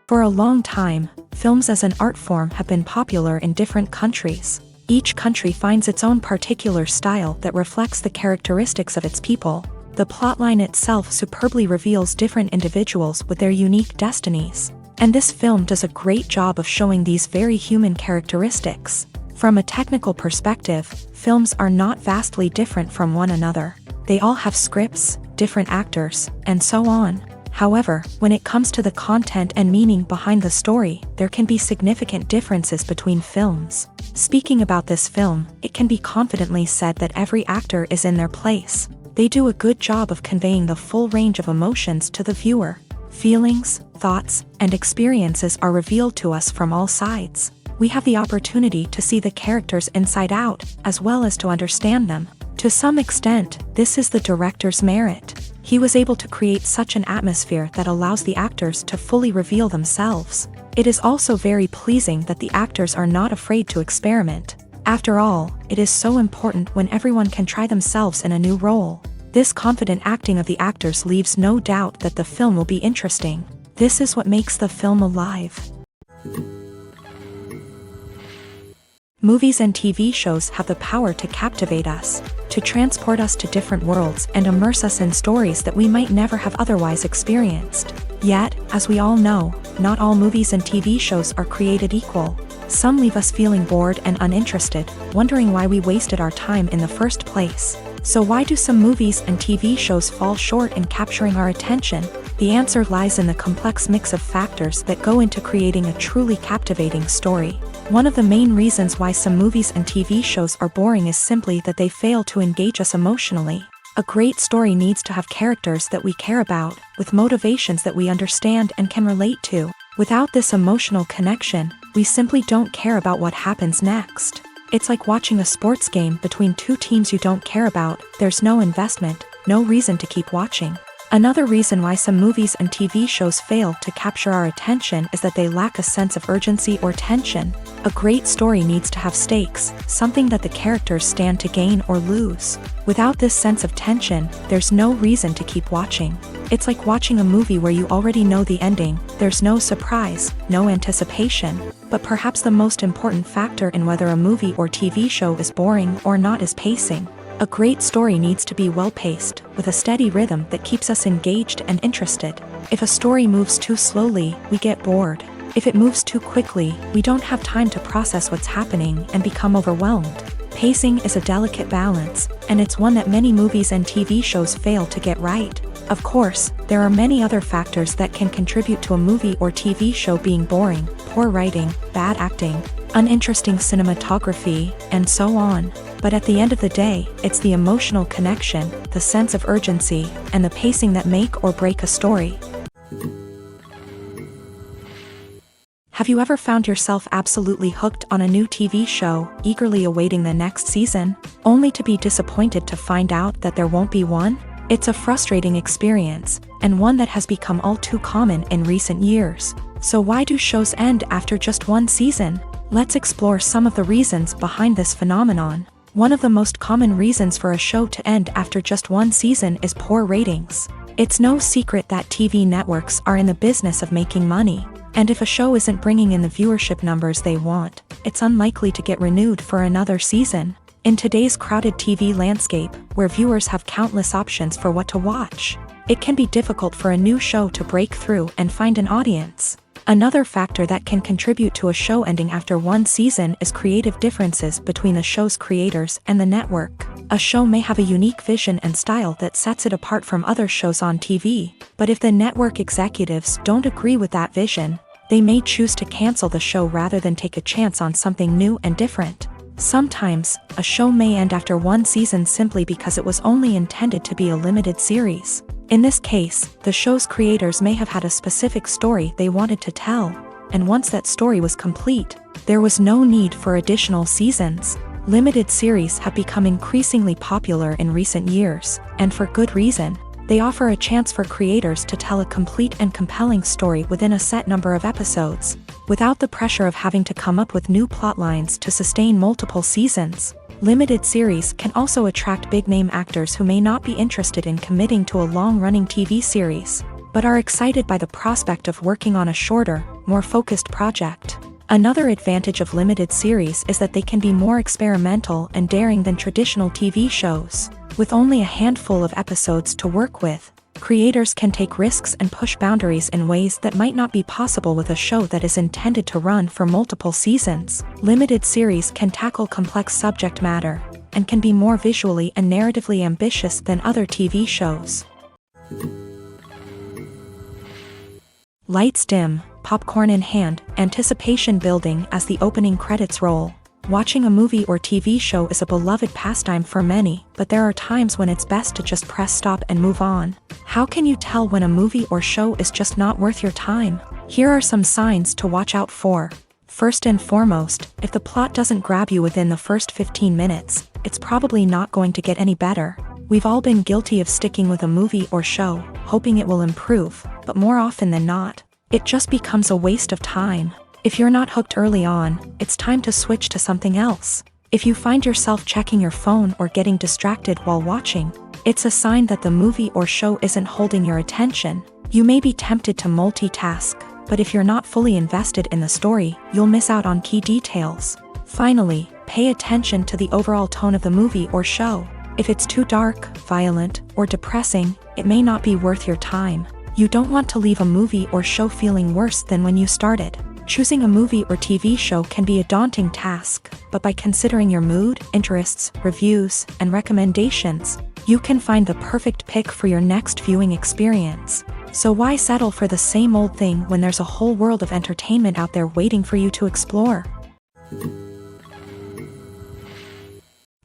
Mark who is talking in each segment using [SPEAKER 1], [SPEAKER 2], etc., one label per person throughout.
[SPEAKER 1] For a long time, films as an art form have been popular in different countries. Each country finds its own particular style that reflects the characteristics of its people. The plotline itself superbly reveals different individuals with their unique destinies. And this film does a great job of showing these very human characteristics. From a technical perspective, films are not vastly different from one another. They all have scripts, different actors, and so on. However, when it comes to the content and meaning behind the story, there can be significant differences between films. Speaking about this film, it can be confidently said that every actor is in their place. They do a good job of conveying the full range of emotions to the viewer. Feelings, thoughts, and experiences are revealed to us from all sides. We have the opportunity to see the characters inside out, as well as to understand them. To some extent, this is the director's merit. He was able to create such an atmosphere that allows the actors to fully reveal themselves. It is also very pleasing that the actors are not afraid to experiment. After all, it is so important when everyone can try themselves in a new role. This confident acting of the actors leaves no doubt that the film will be interesting. This is what makes the film alive. Movies and TV shows have the power to captivate us, to transport us to different worlds and immerse us in stories that we might never have otherwise experienced. Yet, as we all know, not all movies and TV shows are created equal. Some leave us feeling bored and uninterested, wondering why we wasted our time in the first place. So why do some movies and TV shows fall short in capturing our attention? The answer lies in the complex mix of factors that go into creating a truly captivating story. One of the main reasons why some movies and TV shows are boring is simply that they fail to engage us emotionally. A great story needs to have characters that we care about, with motivations that we understand and can relate to. Without this emotional connection, we simply don't care about what happens next. It's like watching a sports game between two teams you don't care about. There's no investment, no reason to keep watching. Another reason why some movies and TV shows fail to capture our attention is that they lack a sense of urgency or tension. A great story needs to have stakes, something that the characters stand to gain or lose. Without this sense of tension, there's no reason to keep watching. It's like watching a movie where you already know the ending. There's no surprise, no anticipation. But perhaps the most important factor in whether a movie or TV show is boring or not is pacing. A great story needs to be well-paced, with a steady rhythm that keeps us engaged and interested. If a story moves too slowly, we get bored. If it moves too quickly, we don't have time to process what's happening and become overwhelmed. Pacing is a delicate balance, and it's one that many movies and TV shows fail to get right. Of course, there are many other factors that can contribute to a movie or TV show being boring: poor writing, bad acting, uninteresting cinematography, and so on. But at the end of the day, it's the emotional connection, the sense of urgency, and the pacing that make or break a story. Have you ever found yourself absolutely hooked on a new TV show, eagerly awaiting the next season, only to be disappointed to find out that there won't be one? It's a frustrating experience, and one that has become all too common in recent years. So why do shows end after just one season? Let's explore some of the reasons behind this phenomenon. One of the most common reasons for a show to end after just one season is poor ratings. It's no secret that TV networks are in the business of making money, and if a show isn't bringing in the viewership numbers they want, it's unlikely to get renewed for another season. In today's crowded TV landscape, where viewers have countless options for what to watch, it can be difficult for a new show to break through and find an audience. Another factor that can contribute to a show ending after one season is creative differences between the show's creators and the network. A show may have a unique vision and style that sets it apart from other shows on TV, but if the network executives don't agree with that vision, they may choose to cancel the show rather than take a chance on something new and different. Sometimes, a show may end after one season simply because it was only intended to be a limited series. In this case, the show's creators may have had a specific story they wanted to tell, and once that story was complete, there was no need for additional seasons. Limited series have become increasingly popular in recent years, and for good reason. They offer a chance for creators to tell a complete and compelling story within a set number of episodes, without the pressure of having to come up with new plotlines to sustain multiple seasons. Limited series can also attract big-name actors who may not be interested in committing to a long-running TV series, but are excited by the prospect of working on a shorter, more focused project. Another advantage of limited series is that they can be more experimental and daring than traditional TV shows. With only a handful of episodes to work with, creators can take risks and push boundaries in ways that might not be possible with a show that is intended to run for multiple seasons. Limited series can tackle complex subject matter and can be more visually and narratively ambitious than other TV shows. Lights dim, popcorn in hand, anticipation building as the opening credits roll. Watching a movie or TV show is a beloved pastime for many, but there are times when it's best to just press stop and move on. How can you tell when a movie or show is just not worth your time? Here are some signs to watch out for. First and foremost, if the plot doesn't grab you within the first 15 minutes, it's probably not going to get any better. We've all been guilty of sticking with a movie or show, hoping it will improve, but more often than not, it just becomes a waste of time. If you're not hooked early on, it's time to switch to something else. If you find yourself checking your phone or getting distracted while watching, it's a sign that the movie or show isn't holding your attention. You may be tempted to multitask, but if you're not fully invested in the story, you'll miss out on key details. Finally, pay attention to the overall tone of the movie or show. If it's too dark, violent, or depressing, it may not be worth your time. You don't want to leave a movie or show feeling worse than when you started. Choosing a movie or TV show can be a daunting task, but by considering your mood, interests, reviews, and recommendations, you can find the perfect pick for your next viewing experience. So why settle for the same old thing when there's a whole world of entertainment out there waiting for you to explore?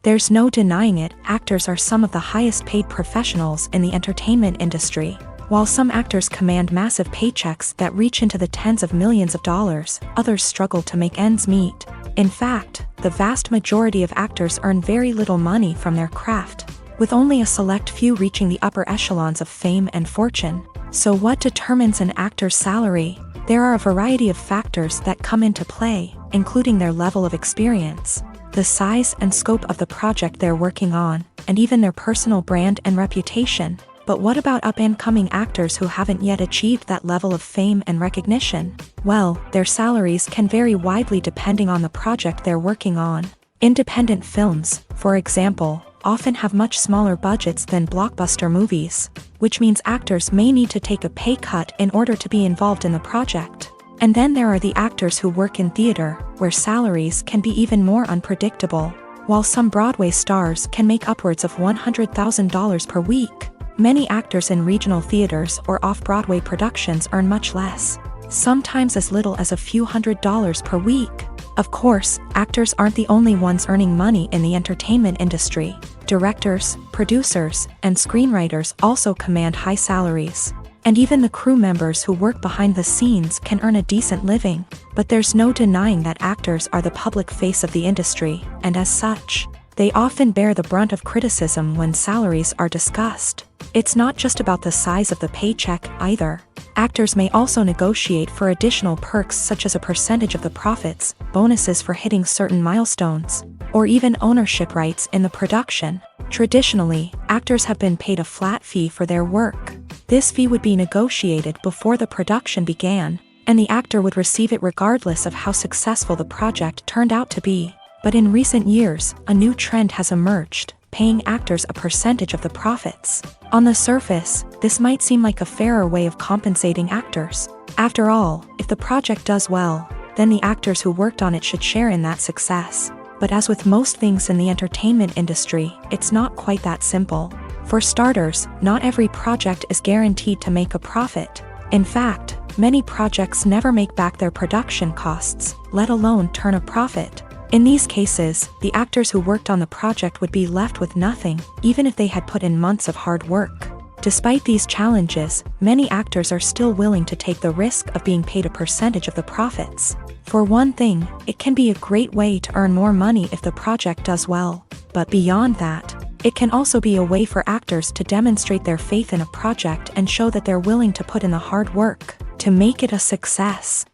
[SPEAKER 1] There's no denying it, actors are some of the highest paid professionals in the entertainment industry. While some actors command massive paychecks that reach into the tens of millions of dollars, others struggle to make ends meet. In fact, the vast majority of actors earn very little money from their craft, with only a select few reaching the upper echelons of fame and fortune. So what determines an actor's salary? There are a variety of factors that come into play, including their level of experience, the size and scope of the project they're working on, and even their personal brand and reputation. But what about up-and-coming actors who haven't yet achieved that level of fame and recognition? Well, their salaries can vary widely depending on the project they're working on. Independent films, for example, often have much smaller budgets than blockbuster movies, which means actors may need to take a pay cut in order to be involved in the project. And then there are the actors who work in theater, where salaries can be even more unpredictable. While some Broadway stars can make upwards of $100,000 per week, many actors in regional theaters or off-Broadway productions earn much less, sometimes as little as a few $100s per week. Of course, actors aren't the only ones earning money in the entertainment industry. Directors, producers, and screenwriters also command high salaries. And even the crew members who work behind the scenes can earn a decent living. But there's no denying that actors are the public face of the industry, and as such, they often bear the brunt of criticism when salaries are discussed. It's not just about the size of the paycheck either. Actors may also negotiate for additional perks such as a percentage of the profits, bonuses for hitting certain milestones, or even ownership rights in the production. Traditionally, actors have been paid a flat fee for their work. This fee would be negotiated before the production began, and the actor would receive it regardless of how successful the project turned out to be. But in recent years, a new trend has emerged, paying actors a percentage of the profits. On the surface, this might seem like a fairer way of compensating actors. After all, if the project does well, then the actors who worked on it should share in that success. But as with most things in the entertainment industry, it's not quite that simple. For starters, not every project is guaranteed to make a profit. In fact, many projects never make back their production costs, let alone turn a profit. In these cases, the actors who worked on the project would be left with nothing, even if they had put in months of hard work. Despite these challenges, many actors are still willing to take the risk of being paid a percentage of the profits. For one thing, it can be a great way to earn more money if the project does well. But beyond that, it can also be a way for actors to demonstrate their faith in a project and show that they're willing to put in the hard work to make it a success.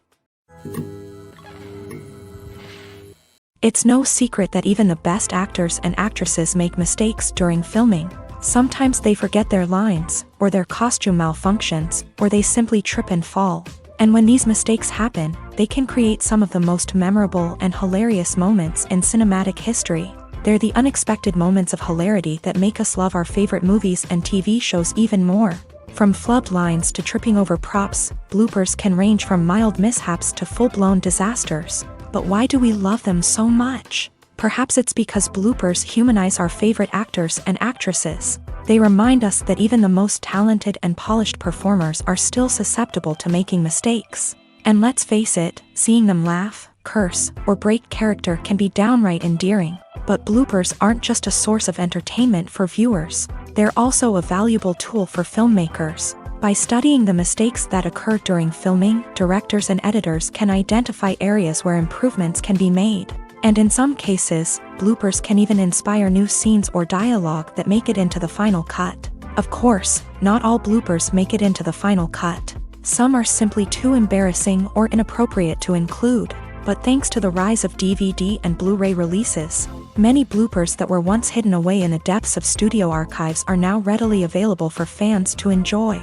[SPEAKER 1] It's no secret that even the best actors and actresses make mistakes during filming. Sometimes they forget their lines, or their costume malfunctions, or they simply trip and fall. And when these mistakes happen, they can create some of the most memorable and hilarious moments in cinematic history. They're the unexpected moments of hilarity that make us love our favorite movies and TV shows even more. From flubbed lines to tripping over props, bloopers can range from mild mishaps to full-blown disasters. But why do we love them so much? Perhaps it's because bloopers humanize our favorite actors and actresses. They remind us that even the most talented and polished performers are still susceptible to making mistakes. And let's face it, seeing them laugh, curse, or break character can be downright endearing. But bloopers aren't just a source of entertainment for viewers. They're also a valuable tool for filmmakers. By studying the mistakes that occur during filming, directors and editors can identify areas where improvements can be made. And in some cases, bloopers can even inspire new scenes or dialogue that make it into the final cut. Of course, not all bloopers make it into the final cut. Some are simply too embarrassing or inappropriate to include. But thanks to the rise of DVD and Blu-ray releases, many bloopers that were once hidden away in the depths of studio archives are now readily available for fans to enjoy.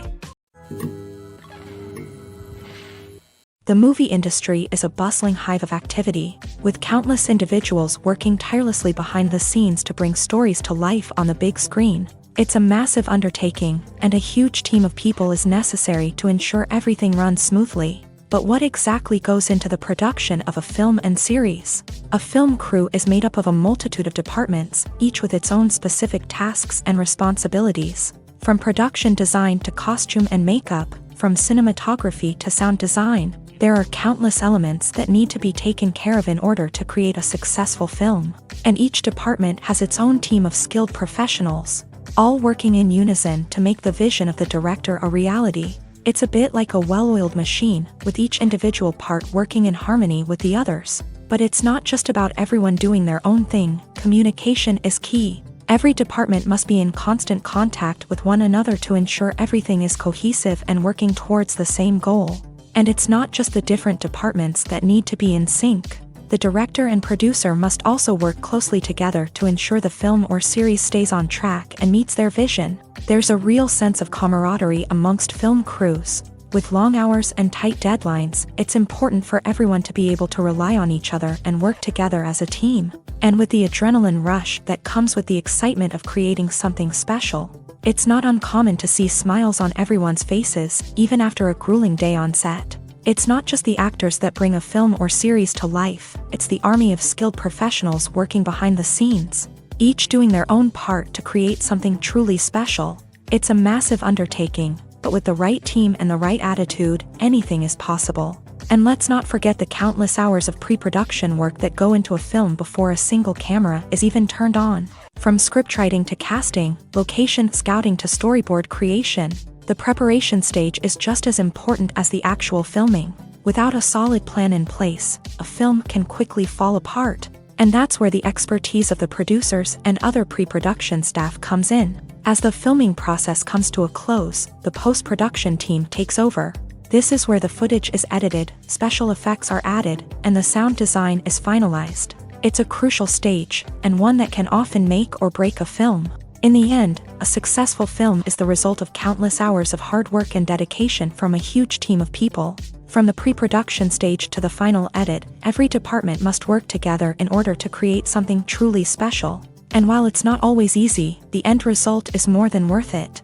[SPEAKER 1] The movie industry is a bustling hive of activity, with countless individuals working tirelessly behind the scenes to bring stories to life on the big screen. It's a massive undertaking, and a huge team of people is necessary to ensure everything runs smoothly. But what exactly goes into the production of a film and series? A film crew is made up of a multitude of departments, each with its own specific tasks and responsibilities. From production design to costume and makeup, from cinematography to sound design, there are countless elements that need to be taken care of in order to create a successful film. And each department has its own team of skilled professionals, all working in unison to make the vision of the director a reality. It's a bit like a well-oiled machine, with each individual part working in harmony with the others. But it's not just about everyone doing their own thing. Communication is key. Every department must be in constant contact with one another to ensure everything is cohesive and working towards the same goal. And it's not just the different departments that need to be in sync. The director and producer must also work closely together to ensure the film or series stays on track and meets their vision. There's a real sense of camaraderie amongst film crews. With long hours and tight deadlines, it's important for everyone to be able to rely on each other and work together as a team. And with the adrenaline rush that comes with the excitement of creating something special, it's not uncommon to see smiles on everyone's faces, even after a grueling day on set. It's not just the actors that bring a film or series to life, it's the army of skilled professionals working behind the scenes, each doing their own part to create something truly special. It's a massive undertaking, but with the right team and the right attitude, anything is possible. And let's not forget the countless hours of pre-production work that go into a film before a single camera is even turned on. From scriptwriting to casting, location scouting to storyboard creation, the preparation stage is just as important as the actual filming. Without a solid plan in place, a film can quickly fall apart. And that's where the expertise of the producers and other pre-production staff comes in. As the filming process comes to a close, the post-production team takes over. This is where the footage is edited, special effects are added, and the sound design is finalized. It's a crucial stage, and one that can often make or break a film. In the end, a successful film is the result of countless hours of hard work and dedication from a huge team of people. From the pre-production stage to the final edit, every department must work together in order to create something truly special. And while it's not always easy, the end result is more than worth it.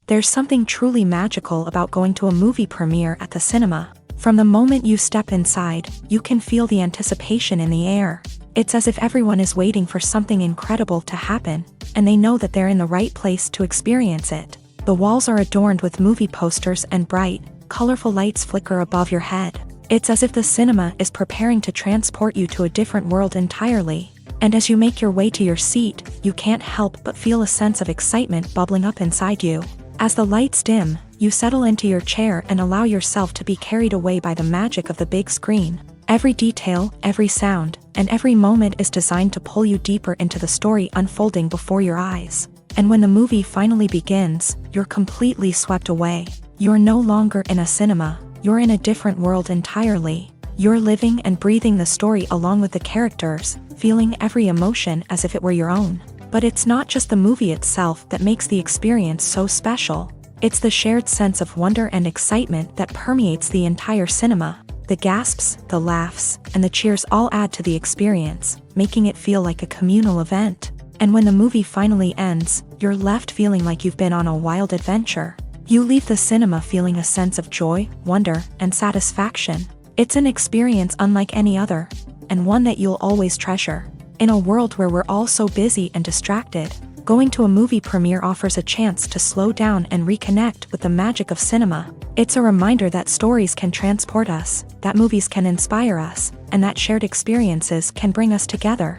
[SPEAKER 1] There's something truly magical about going to a movie premiere at the cinema. From the moment you step inside, you can feel the anticipation in the air. It's as if everyone is waiting for something incredible to happen, and they know that they're in the right place to experience it. The walls are adorned with movie posters and bright, colorful lights flicker above your head. It's as if the cinema is preparing to transport you to a different world entirely. And as you make your way to your seat, you can't help but feel a sense of excitement bubbling up inside you. As the lights dim, you settle into your chair and allow yourself to be carried away by the magic of the big screen. Every detail, every sound, and every moment is designed to pull you deeper into the story unfolding before your eyes. And when the movie finally begins, you're completely swept away. You're no longer in a cinema, you're in a different world entirely. You're living and breathing the story along with the characters, feeling every emotion as if it were your own. But it's not just the movie itself that makes the experience so special. It's the shared sense of wonder and excitement that permeates the entire cinema. The gasps, the laughs, and the cheers all add to the experience, making it feel like a communal event. And when the movie finally ends, you're left feeling like you've been on a wild adventure. You leave the cinema feeling a sense of joy, wonder, and satisfaction. It's an experience unlike any other, and one that you'll always treasure. In a world where we're all so busy and distracted, going to a movie premiere offers a chance to slow down and reconnect with the magic of cinema. It's a reminder that stories can transport us, that movies can inspire us, and that shared experiences can bring us together.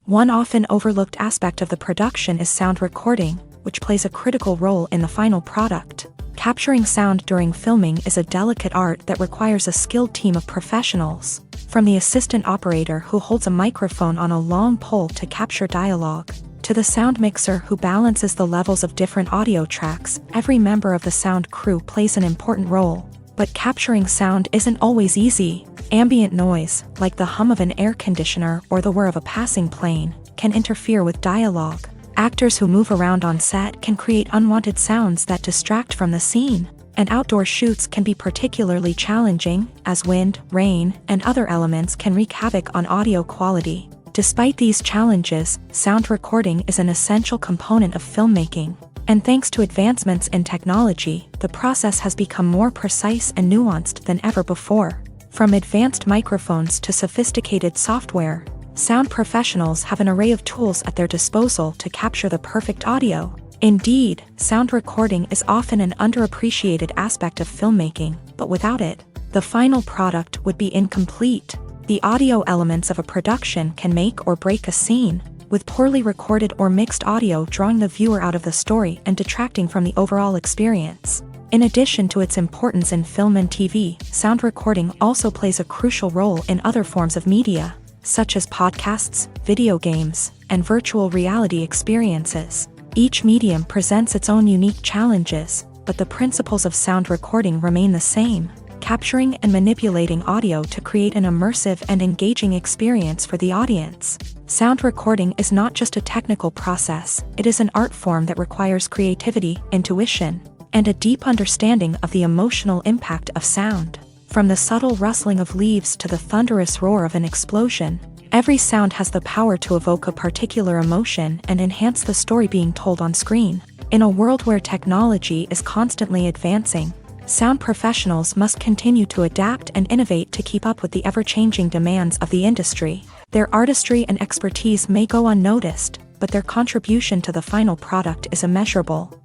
[SPEAKER 1] One often overlooked aspect of the production is sound recording, which plays a critical role in the final product. Capturing sound during filming is a delicate art that requires a skilled team of professionals. From the assistant operator who holds a microphone on a long pole to capture dialogue, to the sound mixer who balances the levels of different audio tracks, every member of the sound crew plays an important role. But capturing sound isn't always easy. Ambient noise, like the hum of an air conditioner or the whir of a passing plane, can interfere with dialogue. Actors who move around on set can create unwanted sounds that distract from the scene. And outdoor shoots can be particularly challenging, as wind, rain, and other elements can wreak havoc on audio quality. Despite these challenges, sound recording is an essential component of filmmaking. And thanks to advancements in technology, the process has become more precise and nuanced than ever before. From advanced microphones to sophisticated software, sound professionals have an array of tools at their disposal to capture the perfect audio. Indeed, sound recording is often an underappreciated aspect of filmmaking, but without it, the final product would be incomplete. The audio elements of a production can make or break a scene, with poorly recorded or mixed audio drawing the viewer out of the story and detracting from the overall experience. In addition to its importance in film and TV, sound recording also plays a crucial role in other forms of media, such as podcasts, video games, and virtual reality experiences. Each medium presents its own unique challenges, but the principles of sound recording remain the same, capturing and manipulating audio to create an immersive and engaging experience for the audience. Sound recording is not just a technical process, it is an art form that requires creativity, intuition, and a deep understanding of the emotional impact of sound. From the subtle rustling of leaves to the thunderous roar of an explosion, every sound has the power to evoke a particular emotion and enhance the story being told on screen. In a world where technology is constantly advancing, sound professionals must continue to adapt and innovate to keep up with the ever-changing demands of the industry. Their artistry and expertise may go unnoticed, but their contribution to the final product is immeasurable.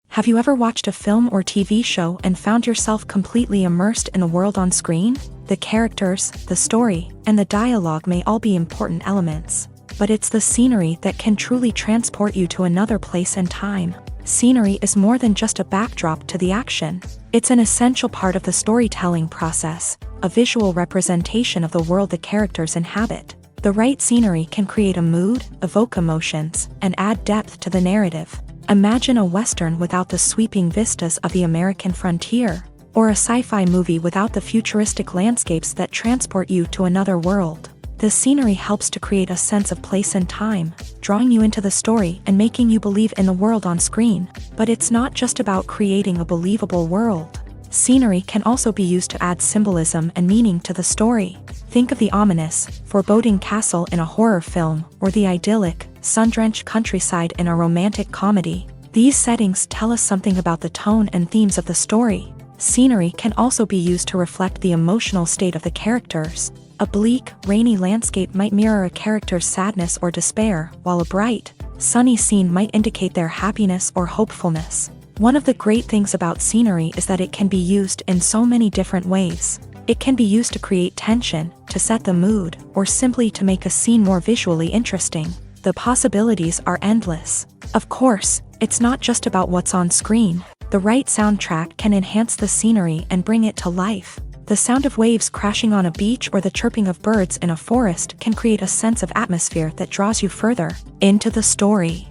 [SPEAKER 1] Have you ever watched a film or TV show and found yourself completely immersed in the world on screen? The characters, the story, and the dialogue may all be important elements, but it's the scenery that can truly transport you to another place and time. Scenery is more than just a backdrop to the action. It's an essential part of the storytelling process, a visual representation of the world the characters inhabit. The right scenery can create a mood, evoke emotions, and add depth to the narrative. Imagine a Western without the sweeping vistas of the American frontier, or a sci-fi movie without the futuristic landscapes that transport you to another world. The scenery helps to create a sense of place and time, drawing you into the story and making you believe in the world on screen. But it's not just about creating a believable world. Scenery can also be used to add symbolism and meaning to the story. Think of the ominous, foreboding castle in a horror film, or the idyllic, sun-drenched countryside in a romantic comedy. These settings tell us something about the tone and themes of the story. Scenery can also be used to reflect the emotional state of the characters. A bleak, rainy landscape might mirror a character's sadness or despair, while a bright, sunny scene might indicate their happiness or hopefulness. One of the great things about scenery is that it can be used in so many different ways. It can be used to create tension, to set the mood, or simply to make a scene more visually interesting. The possibilities are endless. Of course, it's not just about what's on screen. The right soundtrack can enhance the scenery and bring it to life. The sound of waves crashing on a beach or the chirping of birds in a forest can create a sense of atmosphere that draws you further into the story.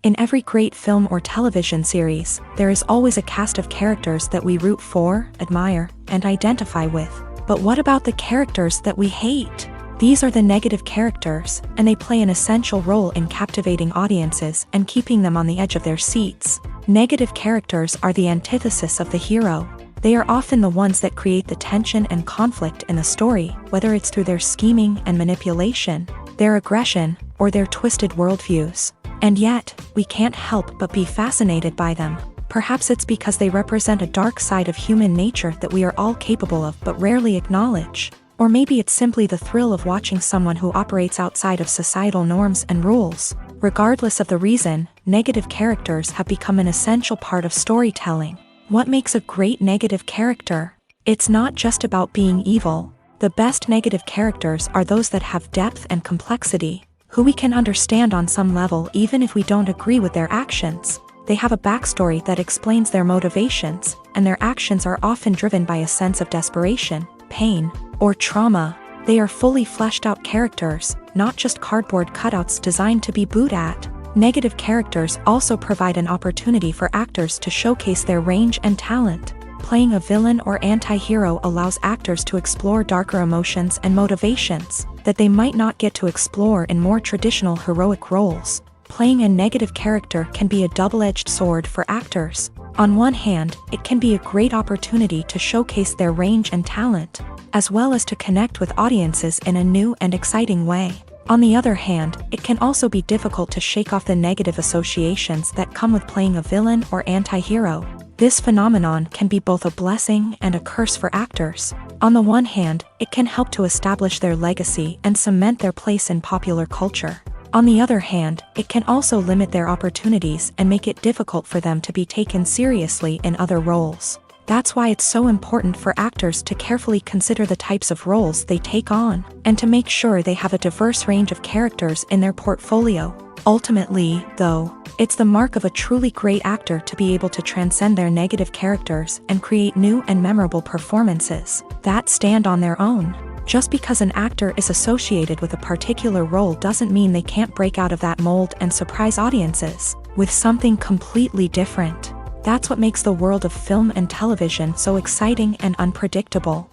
[SPEAKER 1] In every great film or television series, there is always a cast of characters that we root for, admire, and identify with. But what about the characters that we hate? These are the negative characters, and they play an essential role in captivating audiences and keeping them on the edge of their seats. Negative characters are the antithesis of the hero. They are often the ones that create the tension and conflict in the story, whether it's through their scheming and manipulation, their aggression, or their twisted worldviews. And yet, we can't help but be fascinated by them. Perhaps it's because they represent a dark side of human nature that we are all capable of but rarely acknowledge. Or maybe it's simply the thrill of watching someone who operates outside of societal norms and rules. Regardless of the reason, negative characters have become an essential part of storytelling. What makes a great negative character? It's not just about being evil. The best negative characters are those that have depth and complexity, who we can understand on some level even if we don't agree with their actions. They have a backstory that explains their motivations, and their actions are often driven by a sense of desperation, pain, or trauma. They are fully fleshed out characters, not just cardboard cutouts designed to be booed at. Negative characters also provide an opportunity for actors to showcase their range and talent. Playing a villain or anti-hero allows actors to explore darker emotions and motivations that they might not get to explore in more traditional heroic roles. Playing a negative character can be a double-edged sword for actors. On one hand, it can be a great opportunity to showcase their range and talent, as well as to connect with audiences in a new and exciting way. On the other hand, it can also be difficult to shake off the negative associations that come with playing a villain or anti-hero. This phenomenon can be both a blessing and a curse for actors. On the one hand, it can help to establish their legacy and cement their place in popular culture. On the other hand, it can also limit their opportunities and make it difficult for them to be taken seriously in other roles. That's why it's so important for actors to carefully consider the types of roles they take on, and to make sure they have a diverse range of characters in their portfolio. Ultimately, though, it's the mark of a truly great actor to be able to transcend their negative characters and create new and memorable performances that stand on their own. Just because an actor is associated with a particular role doesn't mean they can't break out of that mold and surprise audiences with something completely different. That's what makes the world of film and television so exciting and unpredictable.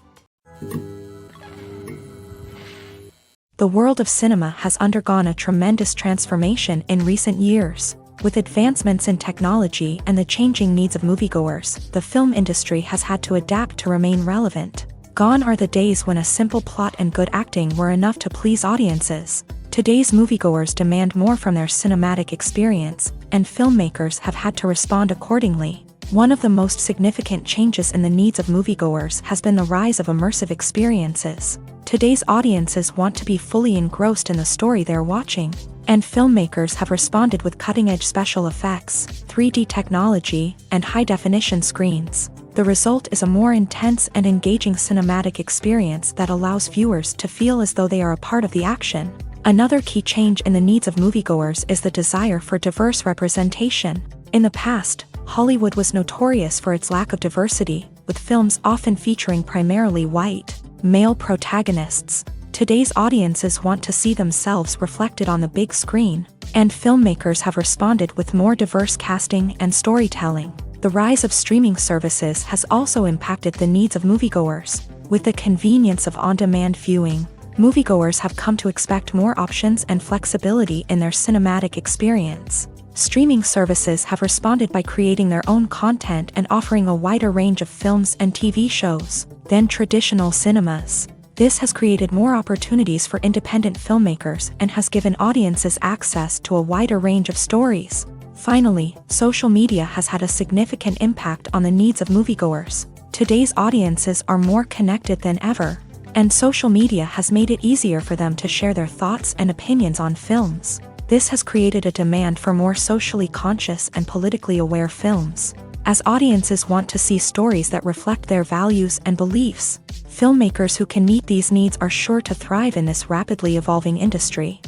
[SPEAKER 1] The world of cinema has undergone a tremendous transformation in recent years. With advancements in technology and the changing needs of moviegoers, the film industry has had to adapt to remain relevant. Gone are the days when a simple plot and good acting were enough to please audiences. Today's moviegoers demand more from their cinematic experience, and filmmakers have had to respond accordingly. One of the most significant changes in the needs of moviegoers has been the rise of immersive experiences. Today's audiences want to be fully engrossed in the story they're watching, and filmmakers have responded with cutting-edge special effects, 3D technology, and high-definition screens. The result is a more intense and engaging cinematic experience that allows viewers to feel as though they are a part of the action. Another key change in the needs of moviegoers is the desire for diverse representation. In the past, Hollywood was notorious for its lack of diversity, with films often featuring primarily white, male protagonists. Today's audiences want to see themselves reflected on the big screen, and filmmakers have responded with more diverse casting and storytelling. The rise of streaming services has also impacted the needs of moviegoers. With the convenience of on-demand viewing, moviegoers have come to expect more options and flexibility in their cinematic experience. Streaming services have responded by creating their own content and offering a wider range of films and TV shows than traditional cinemas. This has created more opportunities for independent filmmakers and has given audiences access to a wider range of stories. Finally, social media has had a significant impact on the needs of moviegoers. Today's audiences are more connected than ever, and social media has made it easier for them to share their thoughts and opinions on films. This has created a demand for more socially conscious and politically aware films. As audiences want to see stories that reflect their values and beliefs, filmmakers who can meet these needs are sure to thrive in this rapidly evolving industry.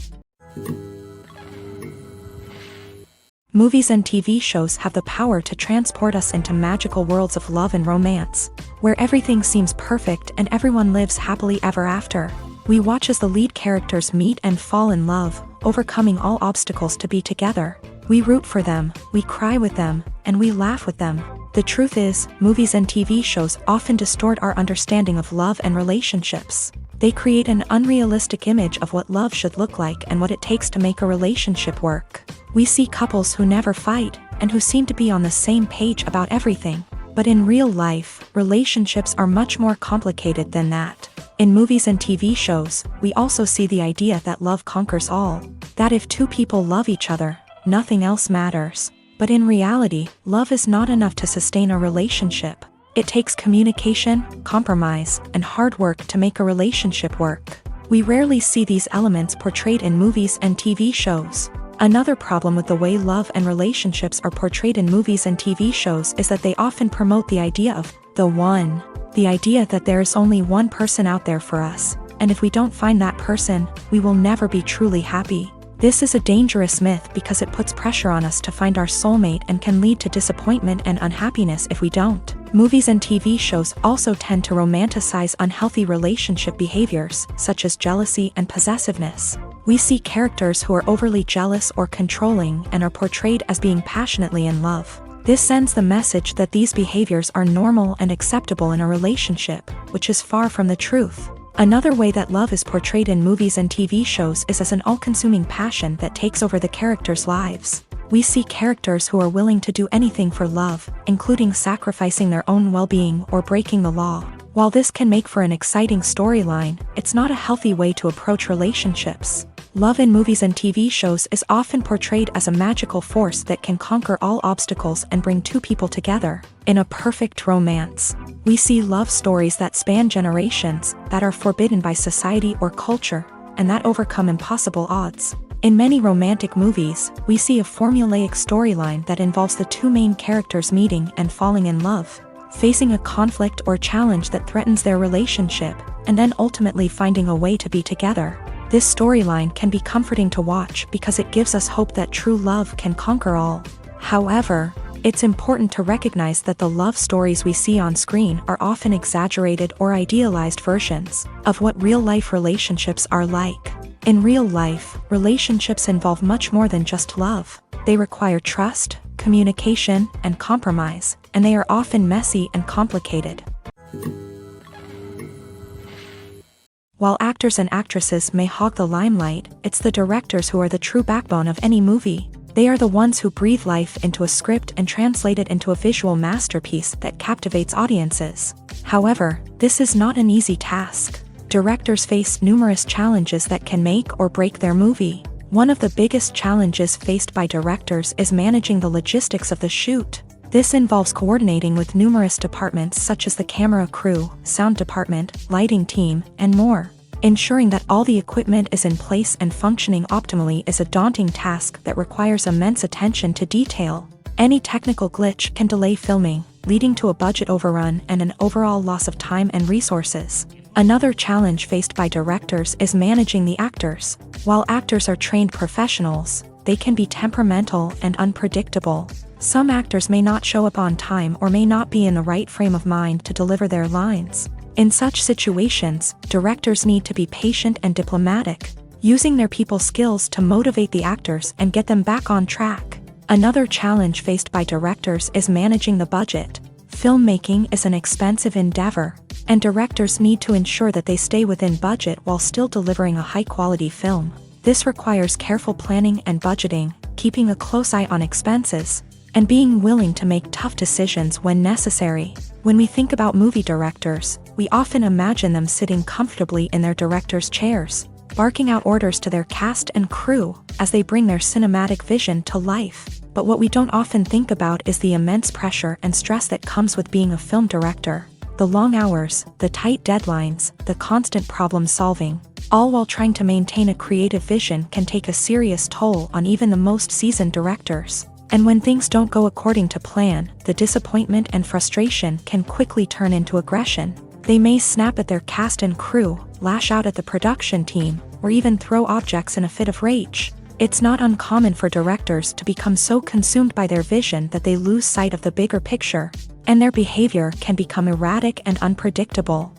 [SPEAKER 1] Movies and TV shows have the power to transport us into magical worlds of love and romance, where everything seems perfect and everyone lives happily ever after. We watch as the lead characters meet and fall in love, overcoming all obstacles to be together. We root for them, we cry with them, and we laugh with them. The truth is, movies and TV shows often distort our understanding of love and relationships. They create an unrealistic image of what love should look like and what it takes to make a relationship work. We see couples who never fight, and who seem to be on the same page about everything. But in real life, relationships are much more complicated than that. In movies and TV shows, we also see the idea that love conquers all. That if two people love each other, nothing else matters. But in reality, love is not enough to sustain a relationship. It takes communication, compromise, and hard work to make a relationship work. We rarely see these elements portrayed in movies and TV shows. Another problem with the way love and relationships are portrayed in movies and TV shows is that they often promote the idea of the one. The idea that there is only one person out there for us, and if we don't find that person, we will never be truly happy. This is a dangerous myth because it puts pressure on us to find our soulmate and can lead to disappointment and unhappiness if we don't. Movies and TV shows also tend to romanticize unhealthy relationship behaviors, such as jealousy and possessiveness. We see characters who are overly jealous or controlling and are portrayed as being passionately in love. This sends the message that these behaviors are normal and acceptable in a relationship, which is far from the truth. Another way that love is portrayed in movies and TV shows is as an all-consuming passion that takes over the characters' lives. We see characters who are willing to do anything for love, including sacrificing their own well-being or breaking the law. While this can make for an exciting storyline, it's not a healthy way to approach relationships. Love in movies and TV shows is often portrayed as a magical force that can conquer all obstacles and bring two people together. In a perfect romance, we see love stories that span generations, that are forbidden by society or culture, and that overcome impossible odds. In many romantic movies, we see a formulaic storyline that involves the two main characters meeting and falling in love, facing a conflict or challenge that threatens their relationship, and then ultimately finding a way to be together. This storyline can be comforting to watch because it gives us hope that true love can conquer all. However, it's important to recognize that the love stories we see on screen are often exaggerated or idealized versions of what real-life relationships are like. In real life, relationships involve much more than just love. They require trust, communication, and compromise, and they are often messy and complicated. While actors and actresses may hog the limelight, it's the directors who are the true backbone of any movie. They are the ones who breathe life into a script and translate it into a visual masterpiece that captivates audiences. However, this is not an easy task. Directors face numerous challenges that can make or break their movie. One of the biggest challenges faced by directors is managing the logistics of the shoot. This involves coordinating with numerous departments such as the camera crew, sound department, lighting team, and more. Ensuring that all the equipment is in place and functioning optimally is a daunting task that requires immense attention to detail. Any technical glitch can delay filming, leading to a budget overrun and an overall loss of time and resources. Another challenge faced by directors is managing the actors. While actors are trained professionals, they can be temperamental and unpredictable. Some actors may not show up on time or may not be in the right frame of mind to deliver their lines. In such situations, directors need to be patient and diplomatic, using their people skills to motivate the actors and get them back on track. Another challenge faced by directors is managing the budget. Filmmaking is an expensive endeavor, and directors need to ensure that they stay within budget while still delivering a high-quality film. This requires careful planning and budgeting, keeping a close eye on expenses, and being willing to make tough decisions when necessary. When we think about movie directors, we often imagine them sitting comfortably in their director's chairs, barking out orders to their cast and crew as they bring their cinematic vision to life. But what we don't often think about is the immense pressure and stress that comes with being a film director. The long hours, the tight deadlines, the constant problem solving, all while trying to maintain a creative vision can take a serious toll on even the most seasoned directors. And when things don't go according to plan, the disappointment and frustration can quickly turn into aggression. They may snap at their cast and crew, lash out at the production team, or even throw objects in a fit of rage. It's not uncommon for directors to become so consumed by their vision that they lose sight of the bigger picture, and their behavior can become erratic and unpredictable.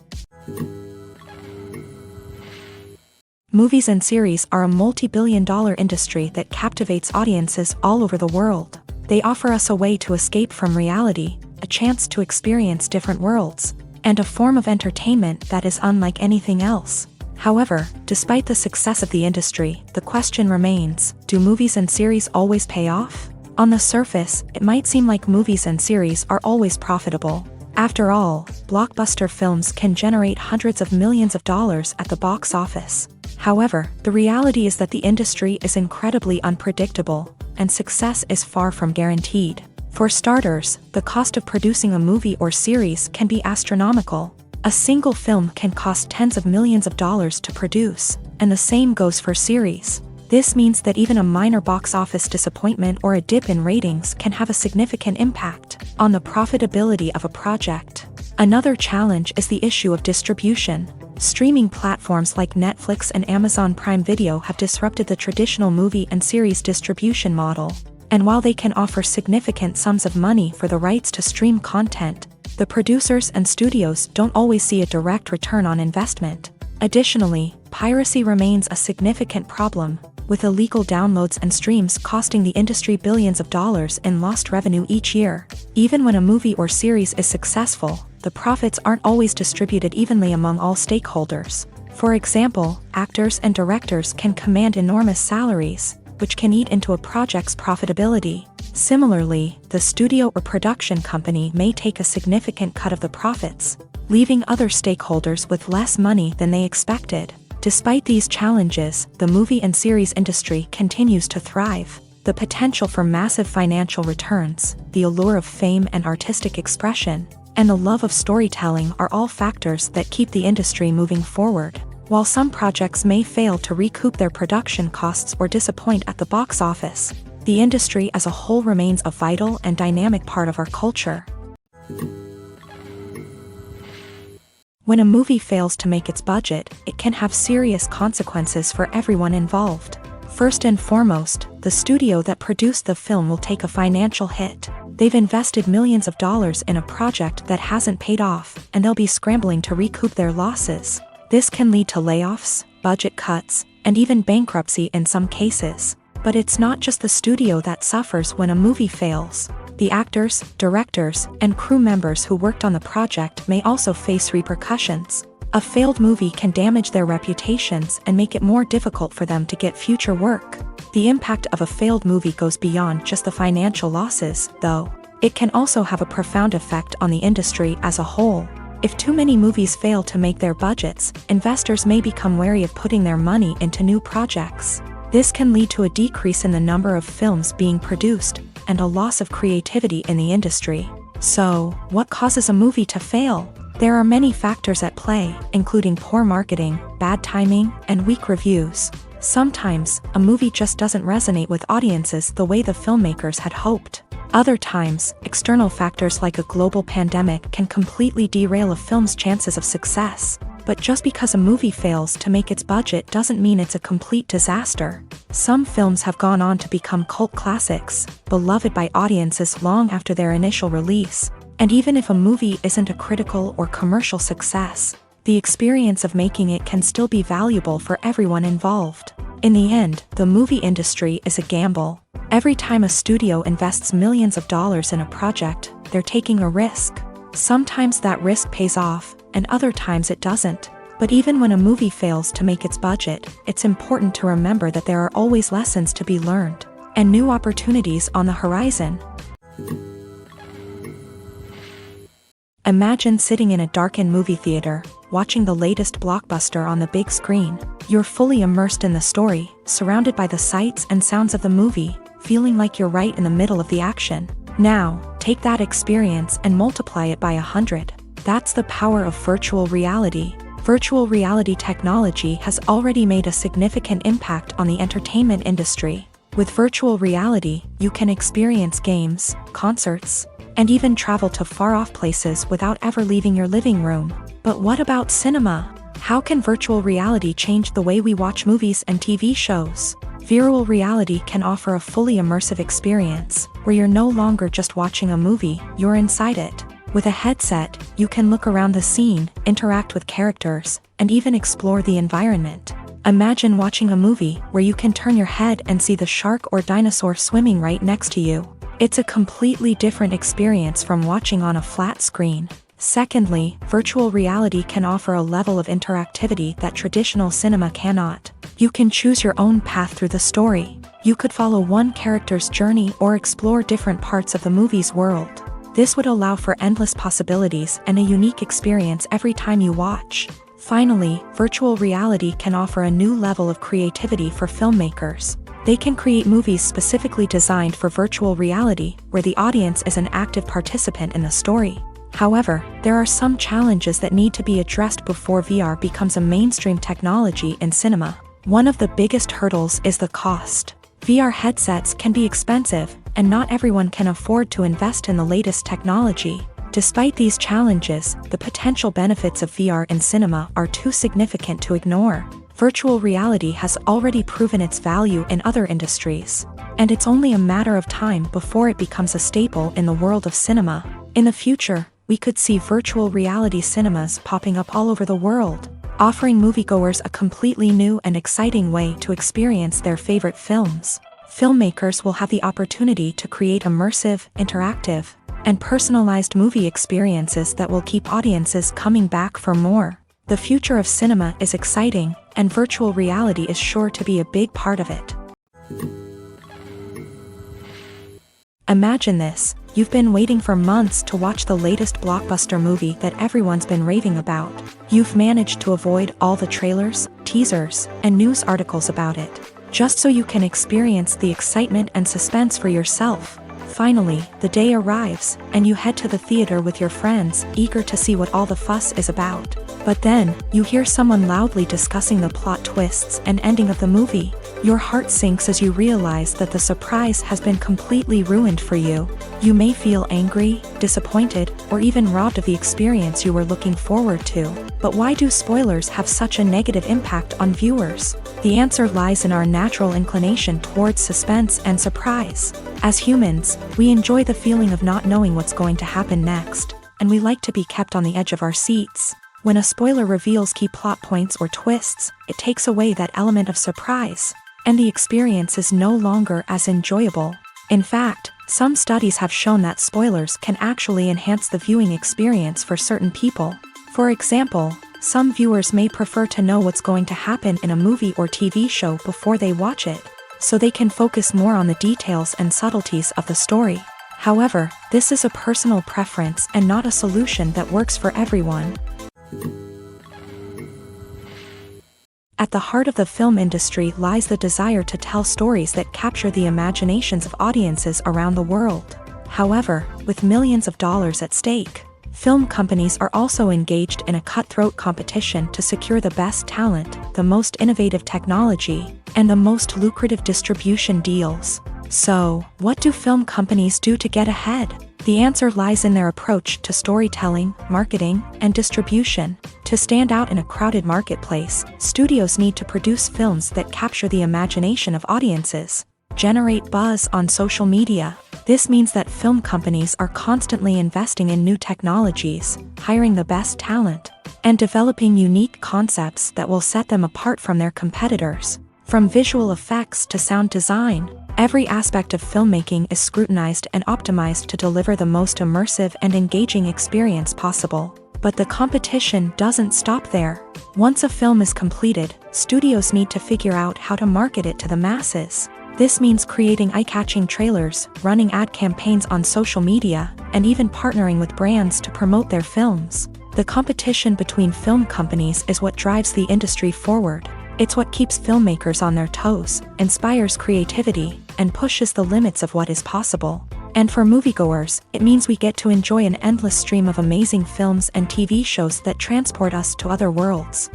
[SPEAKER 1] Movies and series are a multi-billion-dollar industry that captivates audiences all over the world. They offer us a way to escape from reality, a chance to experience different worlds, and a form of entertainment that is unlike anything else. However, despite the success of the industry, the question remains, do movies and series always pay off? On the surface, it might seem like movies and series are always profitable. After all, blockbuster films can generate hundreds of millions of dollars at the box office. However, the reality is that the industry is incredibly unpredictable, and success is far from guaranteed. For starters, the cost of producing a movie or series can be astronomical. A single film can cost tens of millions of dollars to produce, and the same goes for series. This means that even a minor box office disappointment or a dip in ratings can have a significant impact on the profitability of a project. Another challenge is the issue of distribution. Streaming platforms like Netflix and Amazon Prime Video have disrupted the traditional movie and series distribution model. And while they can offer significant sums of money for the rights to stream content, the producers and studios don't always see a direct return on investment. Additionally, piracy remains a significant problem, with illegal downloads and streams costing the industry billions of dollars in lost revenue each year. Even when a movie or series is successful, the profits aren't always distributed evenly among all stakeholders. For example, actors and directors can command enormous salaries, which can eat into a project's profitability. Similarly, the studio or production company may take a significant cut of the profits, leaving other stakeholders with less money than they expected. Despite these challenges, the movie and series industry continues to thrive. The potential for massive financial returns, the allure of fame and artistic expression, and the love of storytelling are all factors that keep the industry moving forward. While some projects may fail to recoup their production costs or disappoint at the box office, the industry as a whole remains a vital and dynamic part of our culture. When a movie fails to make its budget, it can have serious consequences for everyone involved. First and foremost, the studio that produced the film will take a financial hit. They've invested millions of dollars in a project that hasn't paid off, and they'll be scrambling to recoup their losses. This can lead to layoffs, budget cuts, and even bankruptcy in some cases. But it's not just the studio that suffers when a movie fails. The actors, directors, and crew members who worked on the project may also face repercussions. A failed movie can damage their reputations and make it more difficult for them to get future work. The impact of a failed movie goes beyond just the financial losses, though. It can also have a profound effect on the industry as a whole. If too many movies fail to make their budgets, investors may become wary of putting their money into new projects. This can lead to a decrease in the number of films being produced, and a loss of creativity in the industry. So, what causes a movie to fail? There are many factors at play, including poor marketing, bad timing, and weak reviews. Sometimes, a movie just doesn't resonate with audiences the way the filmmakers had hoped. Other times, external factors like a global pandemic can completely derail a film's chances of success. But just because a movie fails to make its budget doesn't mean it's a complete disaster. Some films have gone on to become cult classics, beloved by audiences long after their initial release. And even if a movie isn't a critical or commercial success, the experience of making it can still be valuable for everyone involved. In the end, the movie industry is a gamble. Every time a studio invests millions of dollars in a project, they're taking a risk. Sometimes that risk pays off, and other times it doesn't. But even when a movie fails to make its budget, it's important to remember that there are always lessons to be learned, and new opportunities on the horizon. Imagine sitting in a darkened movie theater, watching the latest blockbuster on the big screen. You're fully immersed in the story, surrounded by the sights and sounds of the movie, feeling like you're right in the middle of the action. Now, take that experience and multiply it by 100. That's the power of virtual reality. Virtual reality technology has already made a significant impact on the entertainment industry. With virtual reality, you can experience games, concerts, and even travel to far-off places without ever leaving your living room. But what about cinema? How can virtual reality change the way we watch movies and TV shows? Virtual reality can offer a fully immersive experience, where you're no longer just watching a movie, you're inside it. With a headset, you can look around the scene, interact with characters, and even explore the environment. Imagine watching a movie where you can turn your head and see the shark or dinosaur swimming right next to you. It's a completely different experience from watching on a flat screen. Secondly, virtual reality can offer a level of interactivity that traditional cinema cannot. You can choose your own path through the story. You could follow one character's journey or explore different parts of the movie's world. This would allow for endless possibilities and a unique experience every time you watch. Finally, virtual reality can offer a new level of creativity for filmmakers. They can create movies specifically designed for virtual reality, where the audience is an active participant in the story. However, there are some challenges that need to be addressed before VR becomes a mainstream technology in cinema. One of the biggest hurdles is the cost. VR headsets can be expensive, and not everyone can afford to invest in the latest technology. Despite these challenges, the potential benefits of VR in cinema are too significant to ignore. Virtual reality has already proven its value in other industries, and it's only a matter of time before it becomes a staple in the world of cinema. In the future, we could see virtual reality cinemas popping up all over the world, offering moviegoers a completely new and exciting way to experience their favorite films. Filmmakers will have the opportunity to create immersive, interactive, and personalized movie experiences that will keep audiences coming back for more. The future of cinema is exciting, and virtual reality is sure to be a big part of it. Imagine this. You've been waiting for months to watch the latest blockbuster movie that everyone's been raving about. You've managed to avoid all the trailers, teasers, and news articles about it, just so you can experience the excitement and suspense for yourself. Finally, the day arrives, and you head to the theater with your friends, eager to see what all the fuss is about. But then, you hear someone loudly discussing the plot twists and ending of the movie. Your heart sinks as you realize that the surprise has been completely ruined for you. You may feel angry, disappointed, or even robbed of the experience you were looking forward to. But why do spoilers have such a negative impact on viewers? The answer lies in our natural inclination towards suspense and surprise. As humans, we enjoy the feeling of not knowing what's going to happen next, and we like to be kept on the edge of our seats. When a spoiler reveals key plot points or twists, it takes away that element of surprise, and the experience is no longer as enjoyable. In fact, some studies have shown that spoilers can actually enhance the viewing experience for certain people. For example, some viewers may prefer to know what's going to happen in a movie or TV show before they watch it, so they can focus more on the details and subtleties of the story. However, this is a personal preference and not a solution that works for everyone. At the heart of the film industry lies the desire to tell stories that capture the imaginations of audiences around the world. However, with millions of dollars at stake, film companies are also engaged in a cutthroat competition to secure the best talent, the most innovative technology, and the most lucrative distribution deals. So, what do film companies do to get ahead? The answer lies in their approach to storytelling, marketing, and distribution. To stand out in a crowded marketplace, studios need to produce films that capture the imagination of audiences, generate buzz on social media. This means that film companies are constantly investing in new technologies, hiring the best talent, and developing unique concepts that will set them apart from their competitors. From visual effects to sound design, every aspect of filmmaking is scrutinized and optimized to deliver the most immersive and engaging experience possible. But the competition doesn't stop there. Once a film is completed, studios need to figure out how to market it to the masses. This means creating eye-catching trailers, running ad campaigns on social media, and even partnering with brands to promote their films. The competition between film companies is what drives the industry forward. It's what keeps filmmakers on their toes, inspires creativity, and pushes the limits of what is possible. And for moviegoers, it means we get to enjoy an endless stream of amazing films and TV shows that transport us to other worlds.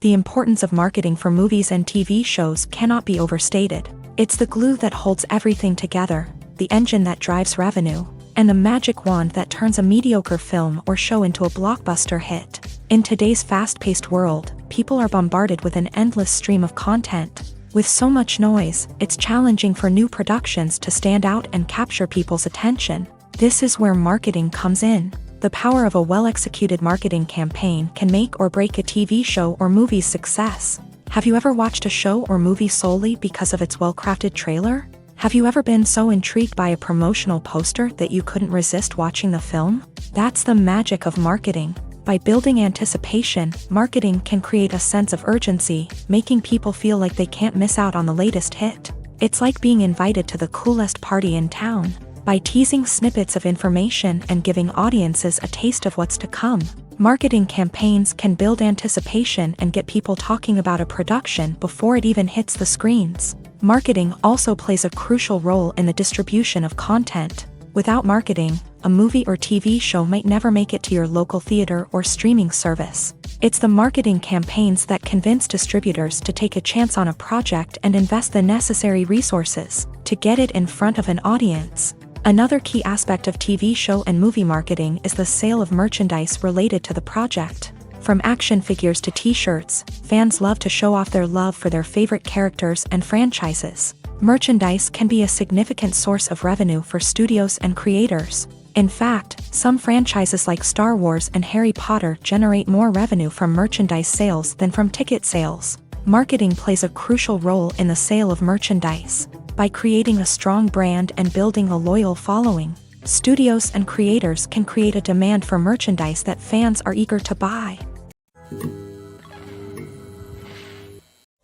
[SPEAKER 1] The importance of marketing for movies and TV shows cannot be overstated. It's the glue that holds everything together, the engine that drives revenue, and the magic wand that turns a mediocre film or show into a blockbuster hit. In today's fast-paced world, people are bombarded with an endless stream of content. With so much noise, it's challenging for new productions to stand out and capture people's attention. This is where marketing comes in. The power of a well-executed marketing campaign can make or break a TV show or movie's success. Have you ever watched a show or movie solely because of its well-crafted trailer? Have you ever been so intrigued by a promotional poster that you couldn't resist watching the film? That's the magic of marketing. By building anticipation, marketing can create a sense of urgency, making people feel like they can't miss out on the latest hit. It's like being invited to the coolest party in town. By teasing snippets of information and giving audiences a taste of what's to come, marketing campaigns can build anticipation and get people talking about a production before it even hits the screens. Marketing also plays a crucial role in the distribution of content. Without marketing, a movie or TV show might never make it to your local theater or streaming service. It's the marketing campaigns that convince distributors to take a chance on a project and invest the necessary resources to get it in front of an audience. Another key aspect of TV show and movie marketing is the sale of merchandise related to the project. From action figures to t-shirts, fans love to show off their love for their favorite characters and franchises. Merchandise can be a significant source of revenue for studios and creators. In fact, some franchises like Star Wars and Harry Potter generate more revenue from merchandise sales than from ticket sales. Marketing plays a crucial role in the sale of merchandise. By creating a strong brand and building a loyal following, studios and creators can create a demand for merchandise that fans are eager to buy.